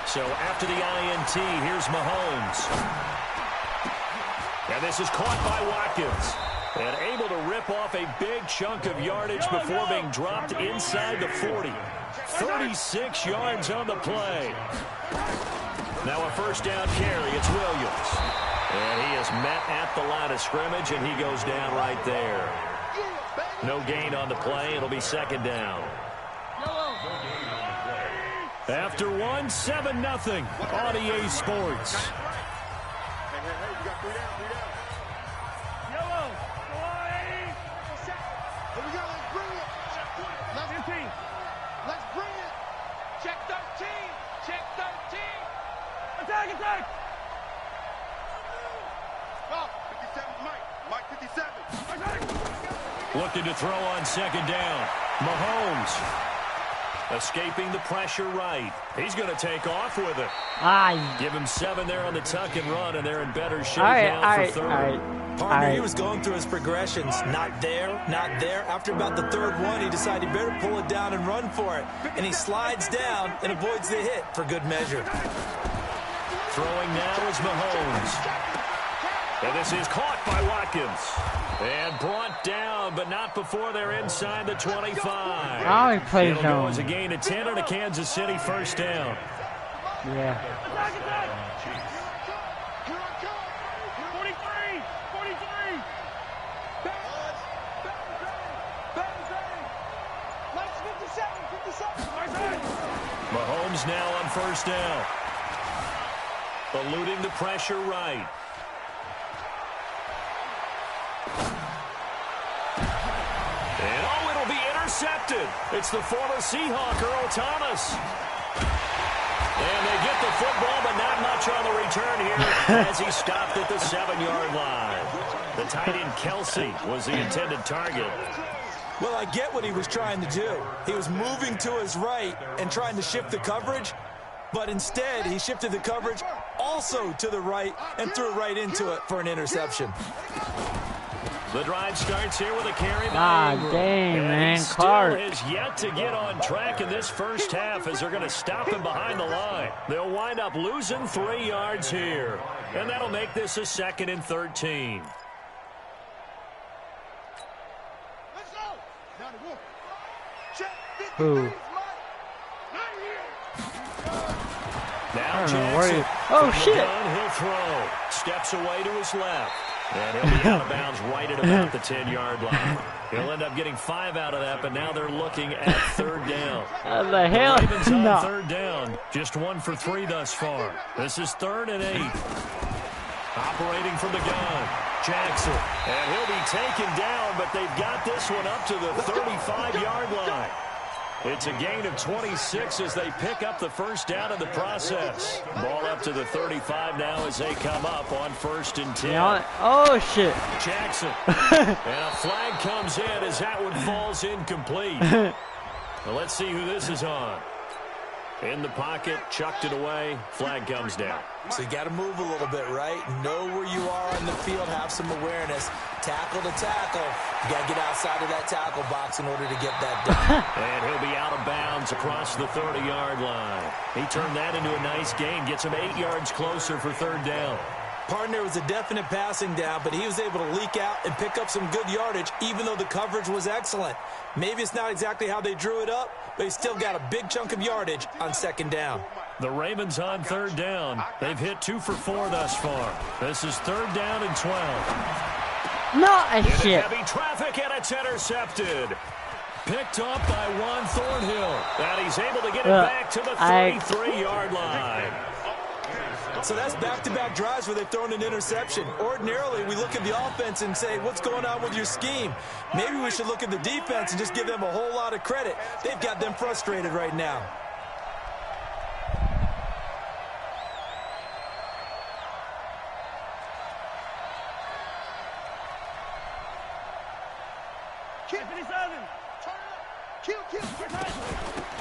So after the INT, here's Mahomes. And this is caught by Watkins. And able to rip off a big chunk of yardage before being dropped inside the 40. 36 yards on the play. Now a first down carry. It's Williams. And he is met at the line of scrimmage, and he goes down right there. No gain on the play. It'll be second down. After 1, 7-0 on EA Sports. Attack! Oh, 57 Mike 57. Looking to throw on second down. Mahomes escaping the pressure right. He's going to take off with it. Give him 7 there on the tuck and run, and they're in better shape now for third. Partner, he was going through his progressions. Not there, not there. After about the third one, he decided he better pull it down and run for it. And he slides down and avoids the hit for good measure. Throwing now is Mahomes. And this is caught by Watkins. And brought down, but not before they're inside the 25. Oh, he plays It'll go zone. as a gain of 10 on a Kansas City first down. Yeah. 43. Mahomes now on first down. Eluding the pressure right. And it'll be intercepted. It's the former Seahawk, Earl Thomas. And they get the football, but not much on the return here as he stopped at the 7-yard line. The tight end Kelsey was the intended target. Well, I get what he was trying to do. He was moving to his right and trying to shift the coverage, but instead he shifted the coverage also to the right and threw right into it for an interception. The drive starts here with a carry by Ingram. Dang, and man, he Clark. still has yet to get on track in this first half as they're going to stop him behind the line. They'll wind up losing 3 yards here, and that'll make this a 2nd and 13. Who? Now I don't know where Jackson. he... Oh, From the shit. gun, he'll throw. Steps away to his left. And he'll be out of bounds right at about the 10-yard line. He'll end up getting 5 out of that, but now they're looking at third down. The hell? The Ravens on No. third down. Just 1 for 3 thus far. This is 3rd and 8. Operating from the gun. Jackson. And he'll be taken down, but they've got this one up to the 35-yard line. It's a gain of 26 as they pick up the first down in the process. Ball up to the 35 now as they come up on 1st and 10. Yeah. Oh, shit. Jackson. And a flag comes in as that one falls incomplete. Well, let's see who this is on. In the pocket, chucked it away, flag comes down. So you got to move a little bit, right? Know where you are on the field, have some awareness. Tackle to tackle. You got to get outside of that tackle box in order to get that done. And he'll be out of bounds across the 30-yard line. He turned that into a nice gain, gets him 8 yards closer for 3rd down. Partner was a definite passing down, but he was able to leak out and pick up some good yardage, even though the coverage was excellent. Maybe it's not exactly how they drew it up, but he still got a big chunk of yardage on 2nd down. The Ravens on 3rd down. They've hit 2 for 4 thus far. This is 3rd down and 12. No, shit. Heavy traffic, and it's intercepted. Picked up by Juan Thornhill. And he's able to get it back to the 33-yard line. So that's back-to-back drives where they've thrown an interception. Ordinarily, we look at the offense and say, what's going on with your scheme? Maybe we should look at the defense and just give them a whole lot of credit. They've got them frustrated right now.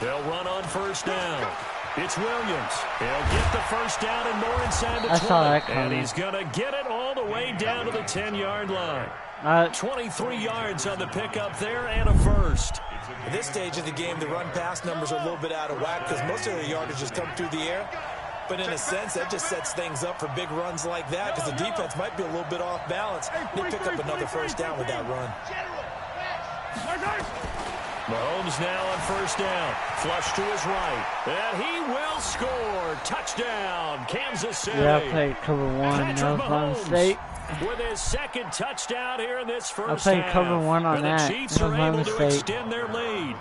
They'll run on 1st down. It's Williams. He'll get the first down and more inside the 20. And he's going to get it all the way down to the 10-yard line. 23 yards on the pickup there and a first. At this stage of the game, the run-pass numbers are a little bit out of whack because most of the yardage has come through the air. But in a sense, that just sets things up for big runs like that because the defense might be a little bit off balance. They pick up another first down with that run. Mahomes now on 1st down. Flush to his right. And he will score. Touchdown, Kansas City. Yeah, I played cover 1. That was my mistake. With his 2nd touchdown here in this first half. I played cover 1 on that. The Chiefs That was are my able to mistake. extend their lead.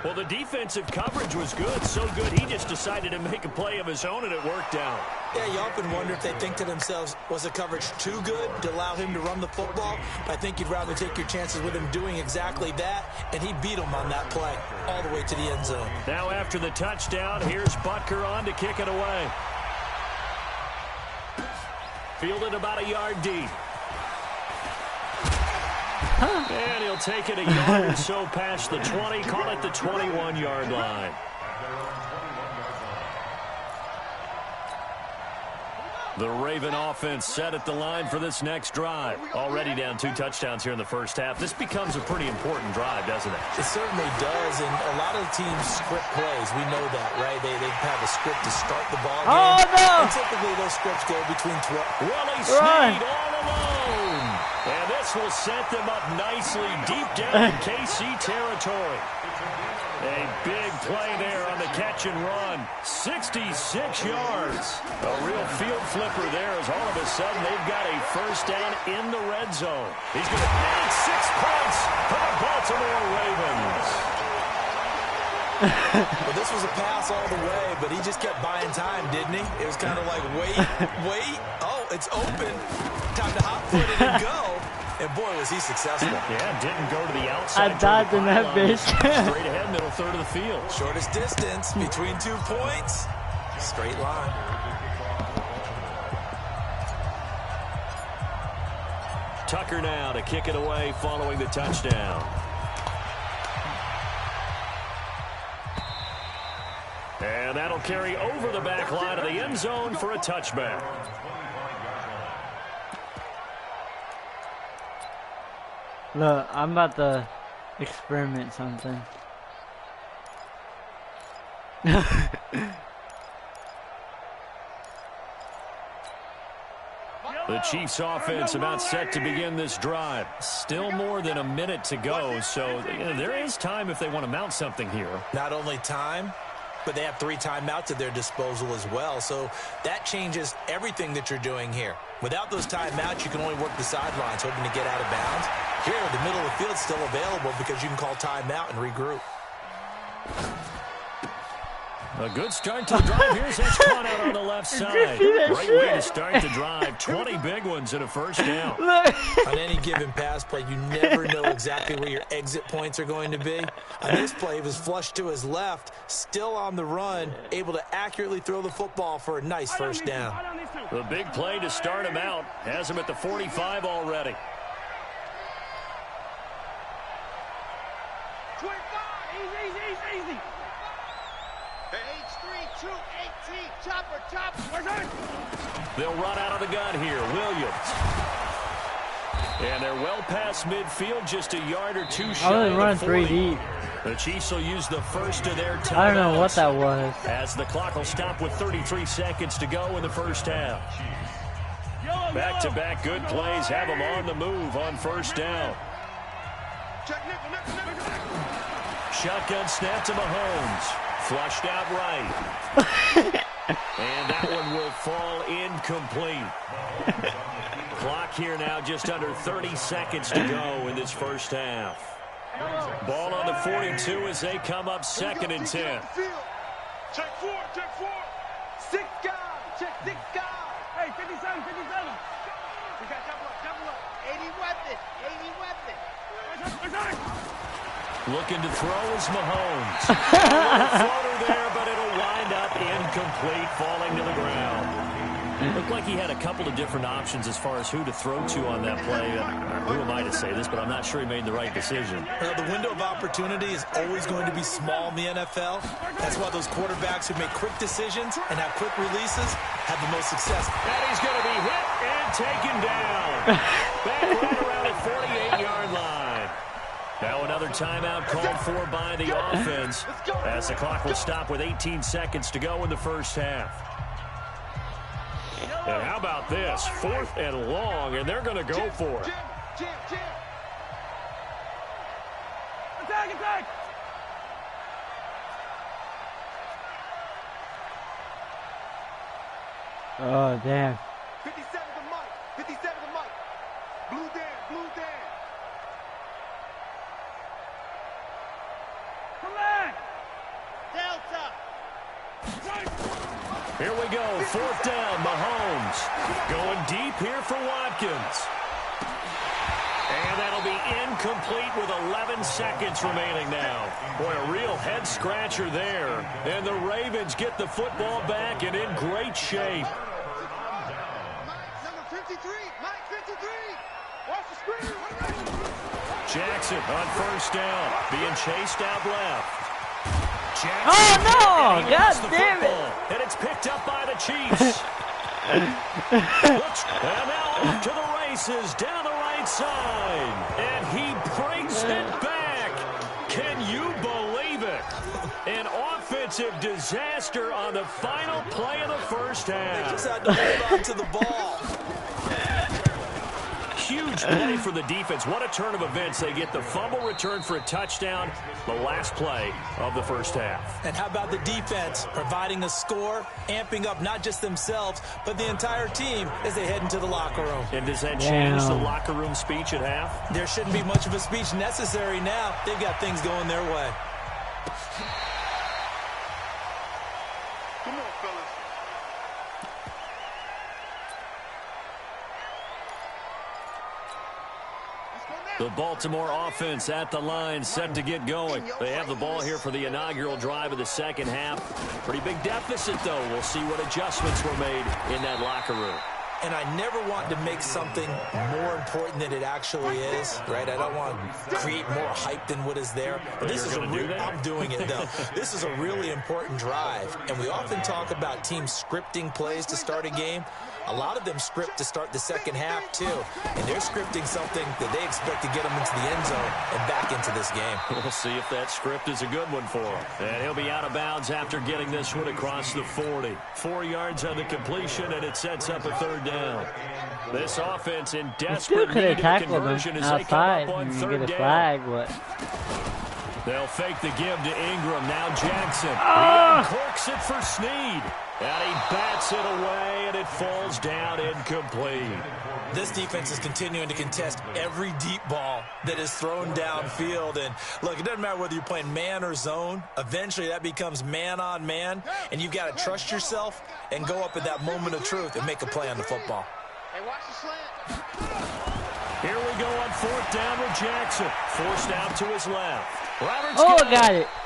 Well, the defensive coverage was good, so good he just decided to make a play of his own, and it worked out. Yeah, you often wonder if they think to themselves, was the coverage too good to allow him to run the football? I think you'd rather take your chances with him doing exactly that, and he beat him on that play all the way to the end zone. Now after the touchdown, here's Butker on to kick it away. Fielded about a yard deep. And he'll take it a yard or so past the 20, call it the 21-yard line. The Raven offense set at the line for this next drive. Already down 2 touchdowns here in the first half. This becomes a pretty important drive, doesn't it? It certainly does, and a lot of the teams script plays. We know that, right? They have a script to start the ball game. Oh, no! And typically those scripts go between 12. Willie Snead all alone. And this will set them up nicely deep down in KC territory. A big play there on the catch and run. 66 yards. A real field flipper there as all of a sudden they've got a first down in the red zone. He's going to add 6 points for the Baltimore Ravens. Well, this was a pass all the way, but he just kept buying time, didn't he? It was kind of like, wait. Oh, it's open. Time to hop foot it and go. And boy, was he successful. Yeah, didn't go to the outside. I dodged in that bitch. Straight ahead, middle third of the field. Shortest distance between 2 points. Straight line. Tucker now to kick it away following the touchdown. And that'll carry over the back line of the end zone for a touchback. Look, I'm about to experiment something. The Chiefs offense about set to begin this drive. Still more than a minute to go, so there is time if they want to mount something here. Not only time, but they have 3 timeouts at their disposal as well. So that changes everything that you're doing here. Without those timeouts, you can only work the sidelines, hoping to get out of bounds. Here, the middle of the field is still available because you can call timeout and regroup. A good start to the drive. Here's that spot out on the left side. Great way to start the drive. 20 big ones and a first down. On any given pass play, you never know exactly where your exit points are going to be. On this play, he was flushed to his left, still on the run, able to accurately throw the football for a nice first down. The big play to start him out. Has him at the 45 already. 25, easy. H3, 218, chopper. Where's it? They'll run out of the gun here. Williams. And they're well past midfield, just a yard or 2 shy I of was running the 3 40. deep. The Chiefs will use the first of their timeouts. I don't know what that was. As the clock will stop with 33 seconds to go in the first half. Back-to-back good plays have them on the move on first down. Shotgun snap to Mahomes. Flushed out right. And that one will fall incomplete. Clock here now just under 30 seconds to go in this first half. Ball on the 42 as they come up 2nd and 10. Check 4. 6 guys. Check 6 guys. Hey, 57. We got double up. 80 weapon. Looking to throw is Mahomes. A floater there, but it'll wind up incomplete, falling to the ground. Looked like he had a couple of different options as far as who to throw to on that play. Who am I to say this, but I'm not sure he made the right decision. The window of opportunity is always going to be small in the NFL. That's why those quarterbacks who make quick decisions and have quick releases have the most success. And he's going to be hit and taken down. Back right around the 48-yard line. Now another timeout called for by the offense as the clock will stop with 18 seconds to go in the first half. And how about this? 4th and long, and they're going to go for it. Attack! Oh, damn. 57 to Mike. Blue Dan. Delta. Here we go, 4th down, Mahomes. Going deep here for Watkins. And that'll be incomplete with 11 seconds remaining now. Boy, a real head-scratcher there. And the Ravens get the football back and in great shape. Number 53. Mike 53. Watch the screen. Jackson on first down, being chased out left. Jackson, oh, no! God damn it! And it's picked up by the Chiefs. And now off to the races down the right side. And he brings it back. Can you believe it? An offensive disaster on the final play of the first half. They just had to hold on to the ball. Huge play for the defense. What a turn of events. They get the fumble return for a touchdown, the last play of the first half. And how about the defense providing a score, amping up not just themselves, but the entire team as they head into the locker room. And does that change the locker room speech at half? There shouldn't be much of a speech necessary now. They've got things going their way. Come on, fellas. The Baltimore offense at the line, set to get going. They have the ball here for the inaugural drive of the second half. Pretty big deficit, though. We'll see what adjustments were made in that locker room. And I never want to make something more important than it actually is, right? I don't want to create more hype than what is there. But this is I'm doing it, though. This is a really important drive. And we often talk about teams scripting plays to start a game. A lot of them script to start the second half, too. And they're scripting something that they expect to get them into the end zone and back into this game. We'll see if that script is a good one for him. And he'll be out of bounds after getting this one across the 40. 4 yards on the completion, and it sets up a third down. This offense in desperate need of conversion as they come up on third down. Get a flag, but They'll fake the give to Ingram. Now Jackson. He uncorks it for Snead. And he bats it away, and it falls down incomplete. This defense is continuing to contest every deep ball that is thrown downfield. And, look, it doesn't matter whether you're playing man or zone. Eventually, that becomes man on man, and you've got to trust yourself and go up at that moment of truth and make a play on the football. Hey, watch the slant. Here we go on 4th down with Jackson. Forced out to his left. Roberts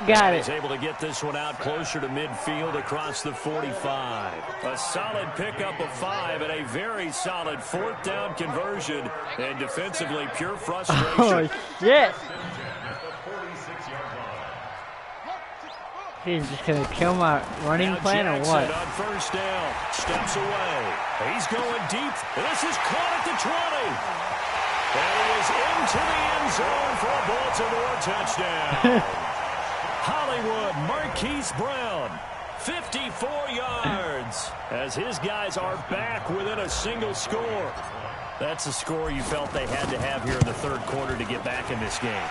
got it. He's able to get this one out closer to midfield across the 45. A solid pickup of 5 and a very solid 4th down conversion. And defensively, pure frustration. Oh, shit. He's just going to kill my running plan or what? On 1st down, steps away. He's going deep. This is caught at the 20. And he is into the end zone for a Baltimore touchdown. Hollywood Marquise Brown, 54 yards, as his guys are back within a single score. That's a score you felt they had to have here in the 3rd quarter to get back in this game.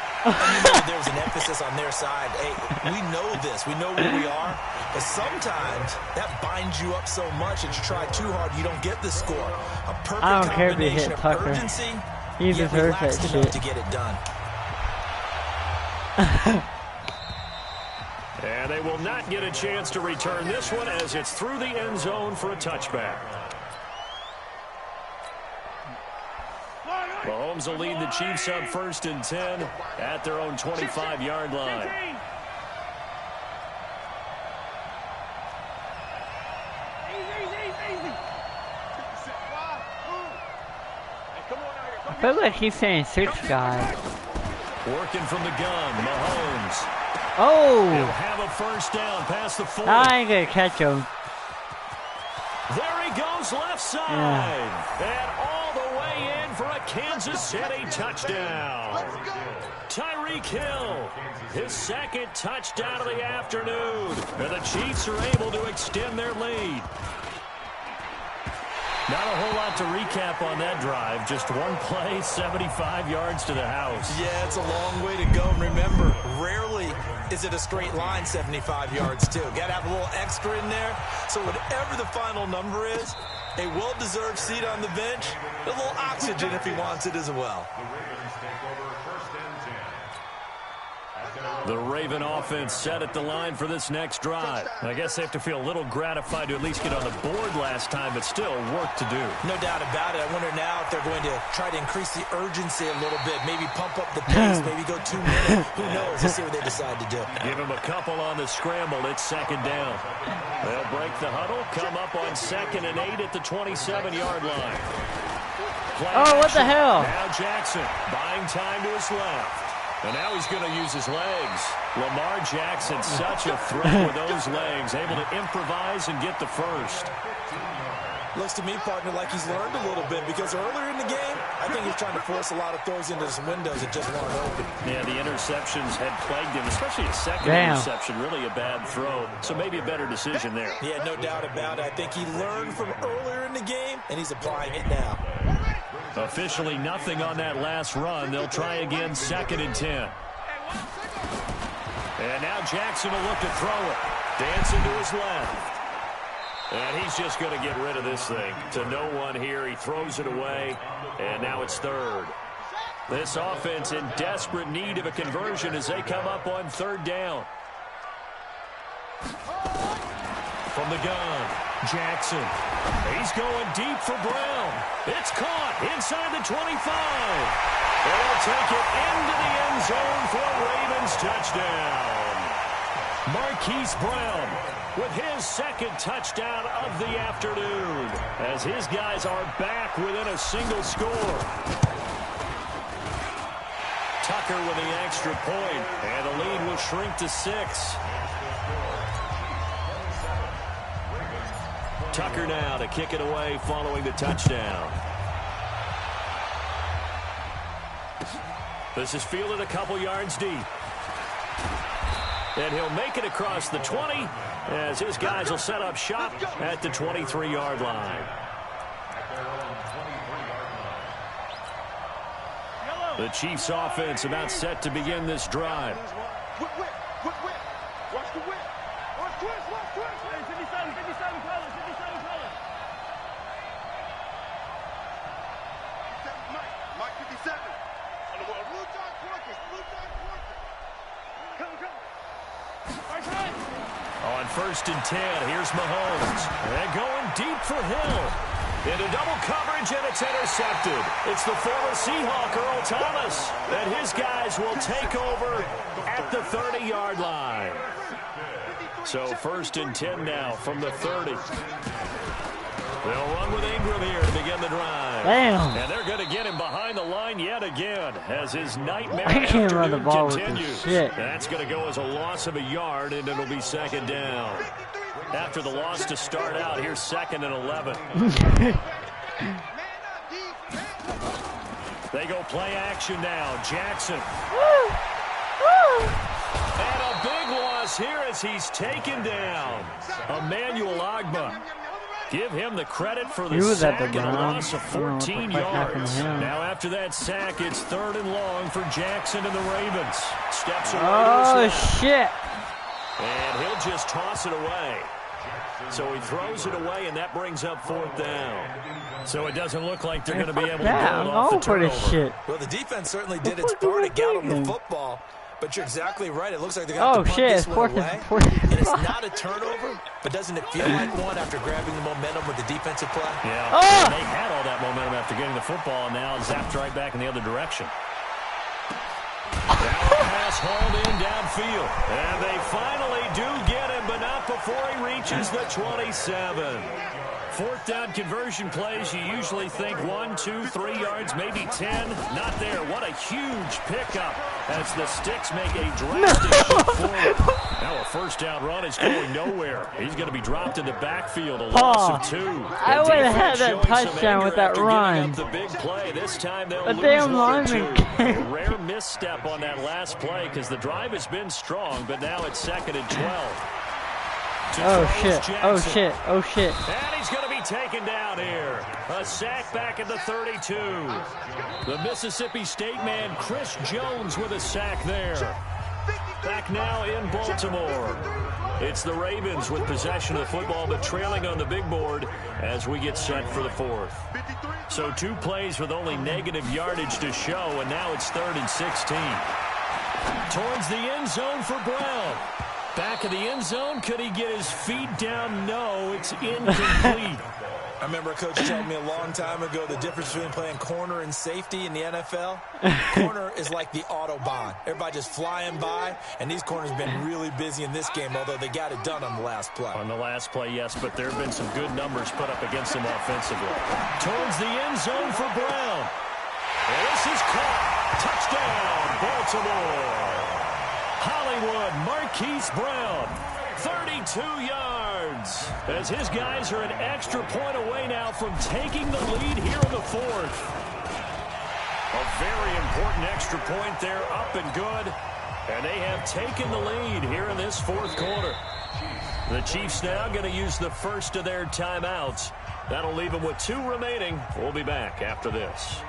There's an emphasis on their side. Hey, we know this. We know where we are. But sometimes that binds you up so much that you try too hard, you don't get the score. A perfect I don't care if you combination hit of Tucker. urgency. He deserves that shit. To get it done. And they will not get a chance to return this one as it's through the end zone for a touchback. Mahomes will lead the Chiefs up 1st and 10 at their own 25-yard line. I feel like he's saying 6 guys. Working from the gun, Mahomes. Oh! He'll have a 1st down past the 40. I ain't gonna catch him. There he goes left side. And all the way in for a Kansas City touchdown. Tyreek Hill, his 2nd touchdown of the afternoon. And the Chiefs are able to extend their lead. Not a whole lot to recap on that drive. Just one play, 75 yards to the house. Yeah, it's a long way to go. And remember, rarely is it a straight line 75 yards, too. Got to have a little extra in there. So whatever the final number is, a well-deserved seat on the bench, a little oxygen if he wants it as well. The Raven offense set at the line for this next drive. I guess they have to feel a little gratified to at least get on the board last time, but still work to do. No doubt about it. I wonder now if they're going to try to increase the urgency a little bit, maybe pump up the pace, maybe go 2 minutes. Who knows? Let's see what they decide to do. Give them a couple on the scramble. It's 2nd down. They'll break the huddle, come up on 2nd and 8 at the 27-yard line. Oh, what the hell? Now Jackson buying time to his left. And now he's going to use his legs. Lamar Jackson, such a threat with those legs, able to improvise and get the 1st. Looks to me, partner, like he's learned a little bit because earlier in the game, I think he's trying to force a lot of throws into some windows that just weren't open. Yeah, the interceptions had plagued him, especially a 2nd interception, really a bad throw. So maybe a better decision there. Yeah, no doubt about it. I think he learned from earlier in the game, and he's applying it now. Officially nothing on that last run. They'll try again, 2nd and 10. And now Jackson will look to throw it. Dancing to his left. And he's just going to get rid of this thing. To no one here. He throws it away. And now it's 3rd. This offense in desperate need of a conversion as they come up on 3rd down. From the gun, Jackson. He's going deep for Brown. It's caught inside the 25. They'll take it into the end zone for a Ravens touchdown. Marquise Brown with his 2nd touchdown of the afternoon as his guys are back within a single score. Tucker with the extra point, and the lead will shrink to 6. Tucker now to kick it away following the touchdown. This is fielded a couple yards deep. And he'll make it across the 20 as his guys will set up shop at the 23-yard line. The Chiefs offense about set to begin this drive. Whip, whip, whip, whip. Watch the whip. Watch twist, watch twist. Hey, 57 colors, 57 colors. Mike 57. On the wall. Blue John Corkers, Blue John Corkers. Come. Right side. On 1st and 10, here's Mahomes. And going deep for Hill. Into double coverage, and it's intercepted. It's the former Seahawk, Earl Thomas, and his guys will take over at the 30-yard line. So 1st and 10 now from the 30. They'll run with Ingram here to begin the drive. Damn. And they're going to get him behind the line yet again as his nightmare I can't run the afternoon ball continues. with this shit. That's going to go as a loss of a yard, and it'll be 2nd down. After the loss to start out, here's 2nd and 11. They go play action now. Jackson. And a big loss here as he's taken down. Emmanuel Ogbah. Give him the credit for the sack and a loss of 14 yards. Now after that sack, it's 3rd and long for Jackson and the Ravens. Steps away. Oh, shit. And he'll just toss it away. So he throws it away, and that brings up 4th down. So it doesn't look like they're going to be able to get it off the turnover. Shit. Well, the defense certainly did its part to get him the football. But you're exactly right. It looks like they're going to have to punt this one away. And it's not a turnover, but doesn't it feel like one after grabbing the momentum with the defensive play? Yeah, they had all that momentum after getting the football, and now zapped right back in the other direction. Now a pass hauled in downfield. And they finally do get him, but not before he reaches the 27. 4th down conversion plays, you usually think 1, 2, 3 yards, maybe 10. Not there. What a huge pickup as the Sticks make a drastic shift forward. Now a 1st down run is going nowhere. He's going to be dropped in the backfield, a loss of 2. I would have had that touchdown with that run. The big play. This time they'll lose damn lineman. A rare misstep on that last play because the drive has been strong, but now it's 2nd and 12. Oh shit. And he's going to be taken down here. A sack back at the 32. The Mississippi State man, Chris Jones, with a sack there. Back now in Baltimore. It's the Ravens with possession of the football, but trailing on the big board as we get set for the 4th. So 2 plays with only negative yardage to show, and now it's 3rd and 16. Towards the end zone for Brown. Back of the end zone. Could he get his feet down? No, it's incomplete. I remember a coach told me a long time ago the difference between playing corner and safety in the NFL. Corner is like the Autobahn. Everybody just flying by, and these corners have been really busy in this game, although they got it done on the last play. On the last play, yes, but there have been some good numbers put up against them offensively. Towards the end zone for Brown. And this is caught. Touchdown, Baltimore. Hollywood, Marquise Brown, 32 yards. As his guys are an extra point away now from taking the lead here in the 4th. A very important extra point there, up and good. And they have taken the lead here in this 4th quarter. The Chiefs now going to use the first of their timeouts. That'll leave them with 2 remaining. We'll be back after this.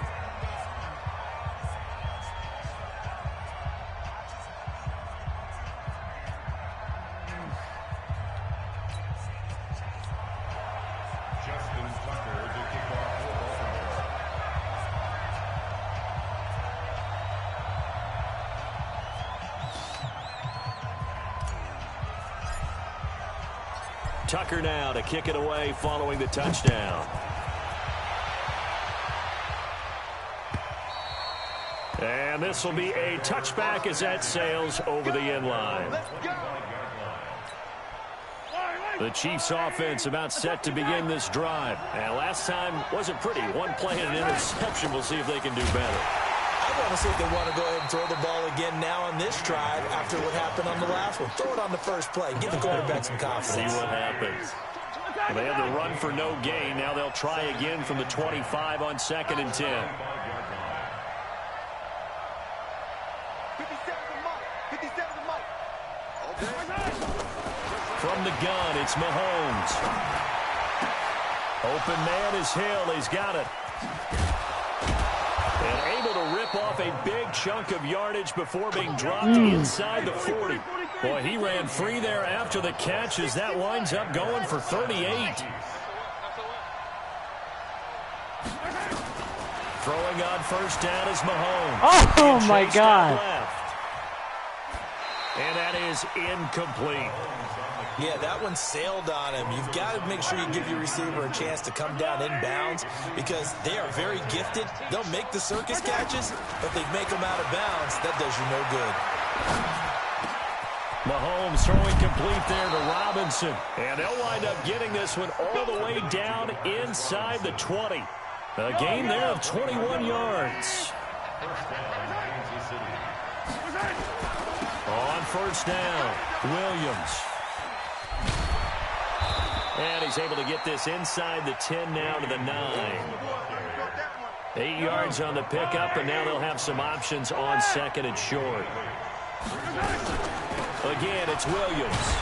Tucker now to kick it away following the touchdown. And this will be a touchback as that sails over the end line. The Chiefs offense about set to begin this drive. And last time wasn't pretty. 1 play and an interception. We'll see if they can do better. I want to see if they want to go ahead and throw the ball again now on this drive after what happened on the last one. Throw it on the first play. Give the quarterback some confidence. See what happens. Well, they had the run for no gain. Now they'll try again from the 25 on 2nd and 10. From the gun, it's Mahomes. Open man is Hill. He's got it. And able to rip off a big chunk of yardage before being dropped inside the 40. Boy, he ran free there after the catch as that winds up going for 38. Throwing on first down is Mahomes. Oh, my God. Left. And that is incomplete. Yeah, that one sailed on him. You've got to make sure you give your receiver a chance to come down inbounds because they are very gifted. They'll make the circus catches, but they make them out of bounds. That does you no good. Mahomes throwing complete there to Robinson. And they'll wind up getting this one all the way down inside the 20. A gain there of 21 yards. On first down, Williams. And he's able to get this inside the 10 now to the 9. 8 yards on the pickup, and now they'll have some options on second and short. Again, it's Williams.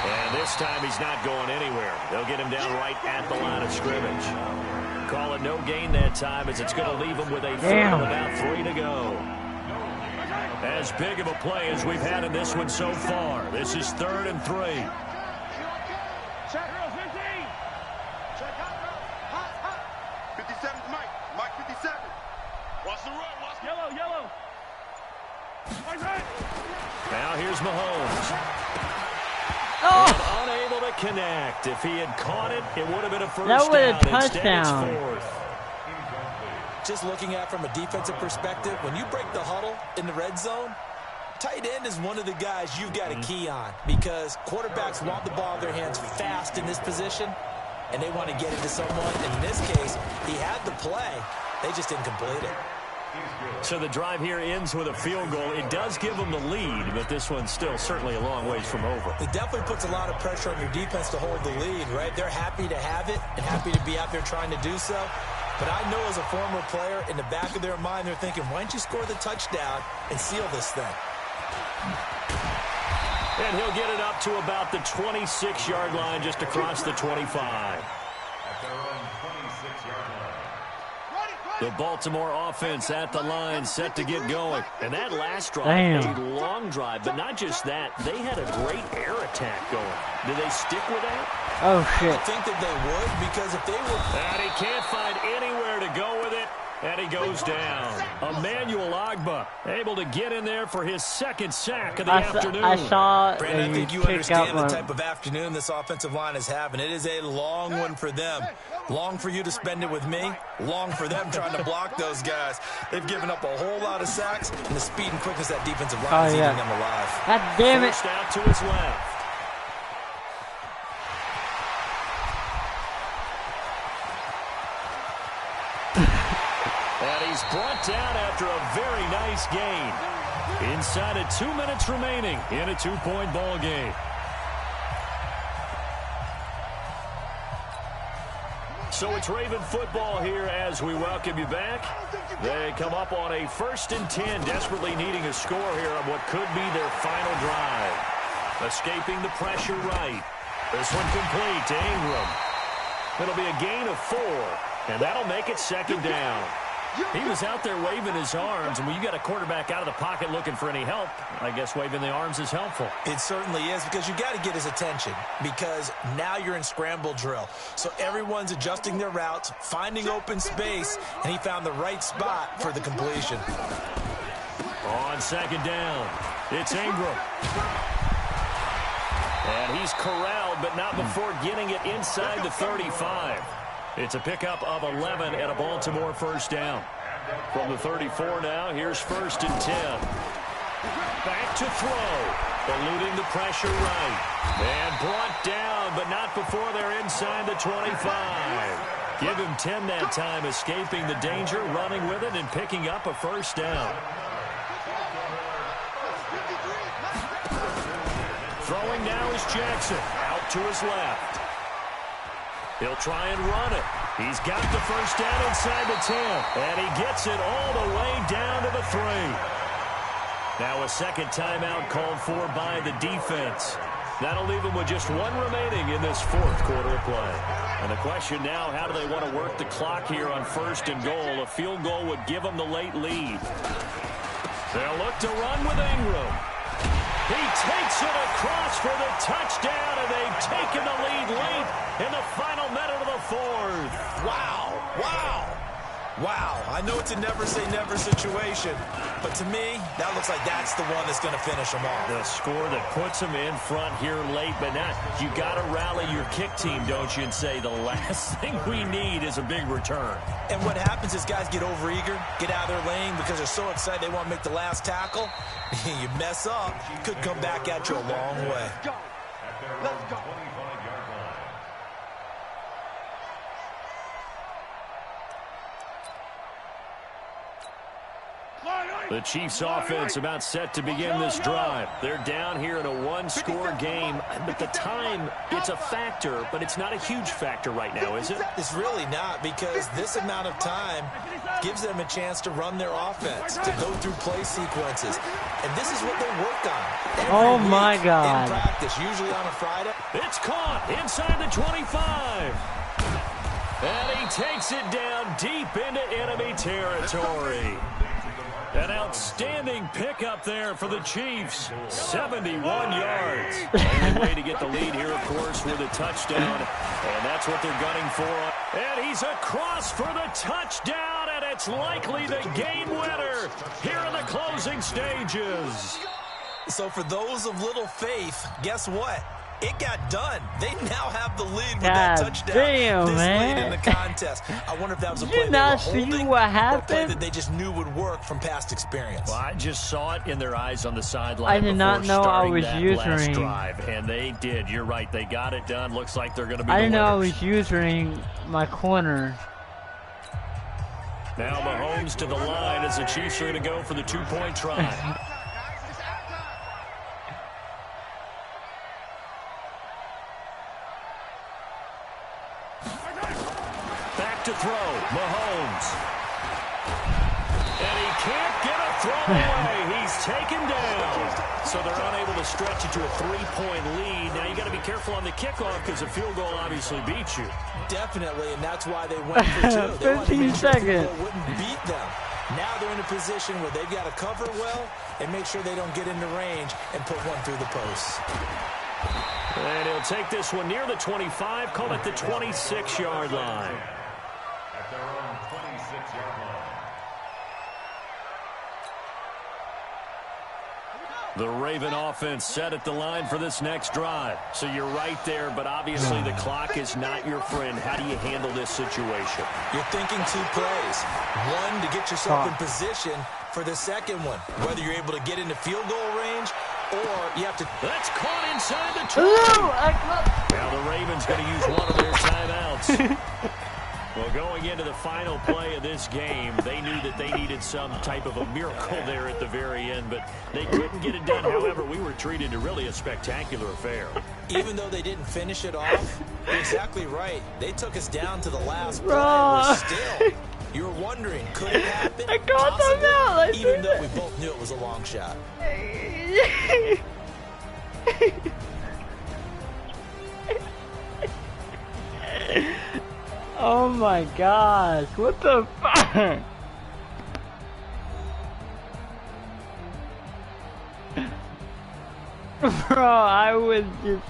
And this time he's not going anywhere. They'll get him down right at the line of scrimmage. Call it no gain that time as it's going to leave him with a third with about 3 to go. As big of a play as we've had in this one so far. This is 3rd and 3. Check, 15. Check, hot. 57's Mike. Mike 57. Watch the run. Watch yellow, yellow. Now here's Mahomes. Oh! And unable to connect. If he had caught it, it would have been a first that would have down. touchdown. Instead, it's 4th. Just looking at it from a defensive perspective, when you break the huddle in the red zone, tight end is one of the guys you've got to key on because quarterbacks want the ball in their hands fast in this position, and they want to get it to someone. And in this case, he had the play. They just didn't complete it. So the drive here ends with a field goal. It does give them the lead, but this one's still certainly a long ways from over. It definitely puts a lot of pressure on your defense to hold the lead, right? They're happy to have it and happy to be out there trying to do so. But I know as a former player, in the back of their mind, they're thinking, why don't you score the touchdown and seal this thing? And he'll get it up to about the 26-yard line just across the 25. The Baltimore offense at the line, set to get going. And that last drive, a long drive, but not just that. They had a great air attack going. Did they stick with that? Oh, shit. I think that they would because if they were... And he can't find anywhere to go with it, and he goes down. Emmanuel Ogbah able to get in there for his second sack of the afternoon. I saw Brandon, I think you understand the type of afternoon this offensive line is having. It is a long one for them. Long for you to spend it with me. Long for them trying to block those guys. They've given up a whole lot of sacks, and the speed and quickness of that defensive line is eating them alive. God damn it. First out to his left. And he's brought down after a very nice gain. Inside of 2 minutes remaining in a 2-point ball game. So it's Raven football here as we welcome you back. They come up on a 1st and 10, desperately needing a score here on what could be their final drive. Escaping the pressure right. This one complete to Ingram. It'll be a gain of 4, and that'll make it 2nd down. He was out there waving his arms, and when you got a quarterback out of the pocket looking for any help, I guess waving the arms is helpful. It certainly is because you got to get his attention because now you're in scramble drill. So everyone's adjusting their routes, finding open space, and he found the right spot for the completion. On 2nd down, it's Ingram. And he's corralled, but not before getting it inside the 35. It's a pickup of 11 and a Baltimore first down. From the 34 now, here's 1st and 10. Back to throw. Eluding the pressure right. And brought down, but not before they're inside the 25. Give him 10 that time, escaping the danger, running with it, and picking up a first down. Throwing now is Jackson. Out to his left. He'll try and run it. He's got the first down inside the 10. And he gets it all the way down to the 3. Now a second timeout called for by the defense. That'll leave them with just one remaining in this fourth quarter of play. And the question now, how do they want to work the clock here on 1st and goal? A field goal would give them the late lead. They'll look to run with Ingram. He takes it across for the touchdown, and they've taken the lead late in the final minute of the fourth. Wow. Wow. Wow. I know it's a never-say-never situation, but to me, that looks like that's the one that's going to finish them off. The score that puts them in front here late, but now you got to rally your kick team, don't you, and say the last thing we need is a big return. And what happens is guys get overeager, get out of their lane because they're so excited they want to make the last tackle. You mess up, could come back at you a long way. Let's go. 25-yard line. The Chiefs offense about set to begin this drive. They're down here in a one-score game, but the time, it's a factor, but it's not a huge factor right now, is it? It's really not, because this amount of time gives them a chance to run their offense, to go through play sequences. And this is what they work on every week in practice, usually on a Friday. It's caught inside the 25. And he takes it down deep into enemy territory. An outstanding pickup there for the Chiefs. 71 yards. Only way to get the lead here, of course, with a touchdown. And that's what they're gunning for. And he's across for the touchdown, and it's likely the game winner here in the closing stages. So for those of little faith, guess what? It got done. They now have the lead with that touchdown. Late in the contest. I wonder if that was a play they were holding, or a play that they just knew would work from past experience. Well, I just saw it in their eyes on the sideline. I did not know I was using drive, and they did. You're right. They got it done. Looks like they're going to be. I didn't know I was using my corner. Now Mahomes to the line as the Chiefs are going to go for the two-point try. To throw, Mahomes. And he can't get a throw away. He's taken down. So they're unable to stretch it to a 3-point lead. Now you got to be careful on the kickoff because a field goal obviously beats you. Definitely, and that's why they went for 2. They 15 seconds. Wouldn't beat them. Now they're in a position where they've got to cover well and make sure they don't get into range and put one through the posts. And he'll take this one near the 25, call it the 26-yard line. At their own 26-yard line. The Raven offense set at the line for this next drive. So you're right there, but obviously the clock is not your friend. How do you handle this situation? You're thinking 2 plays. One, to get yourself in position for the second one. Whether you're able to get into field goal range or you have to... That's caught inside the 20. Now the Ravens going to use one of their timeouts. Well, going into the final play of this game, they knew that they needed some type of a miracle there at the very end, but they couldn't get it done. However, we were treated to really a spectacular affair. Even though they didn't finish it off, you're exactly right. They took us down to the last play. We're still. You were wondering, could it happen? I got them out. Even though we both knew it was a long shot. Oh my gosh, what the fuck? Bro, I was just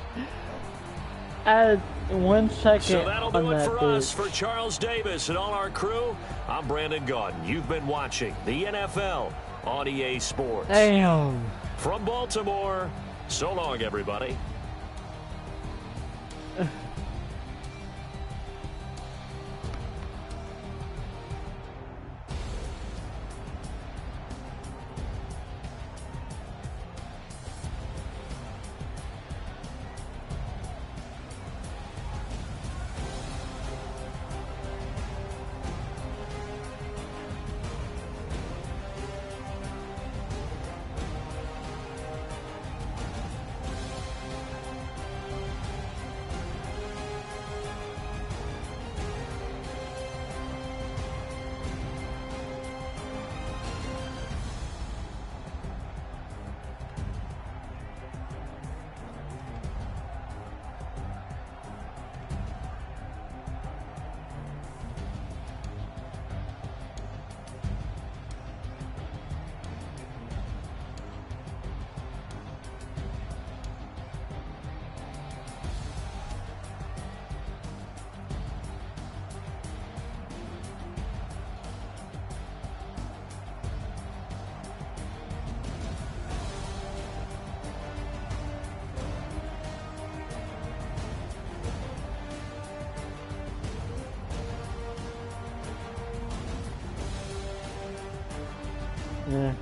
at 1 second. So that'll do it for us, bitch. for Charles Davis and all our crew. I'm Brandon Gaudin. You've been watching the NFL on EA Sports. Damn. From Baltimore, so long, everybody. Yeah.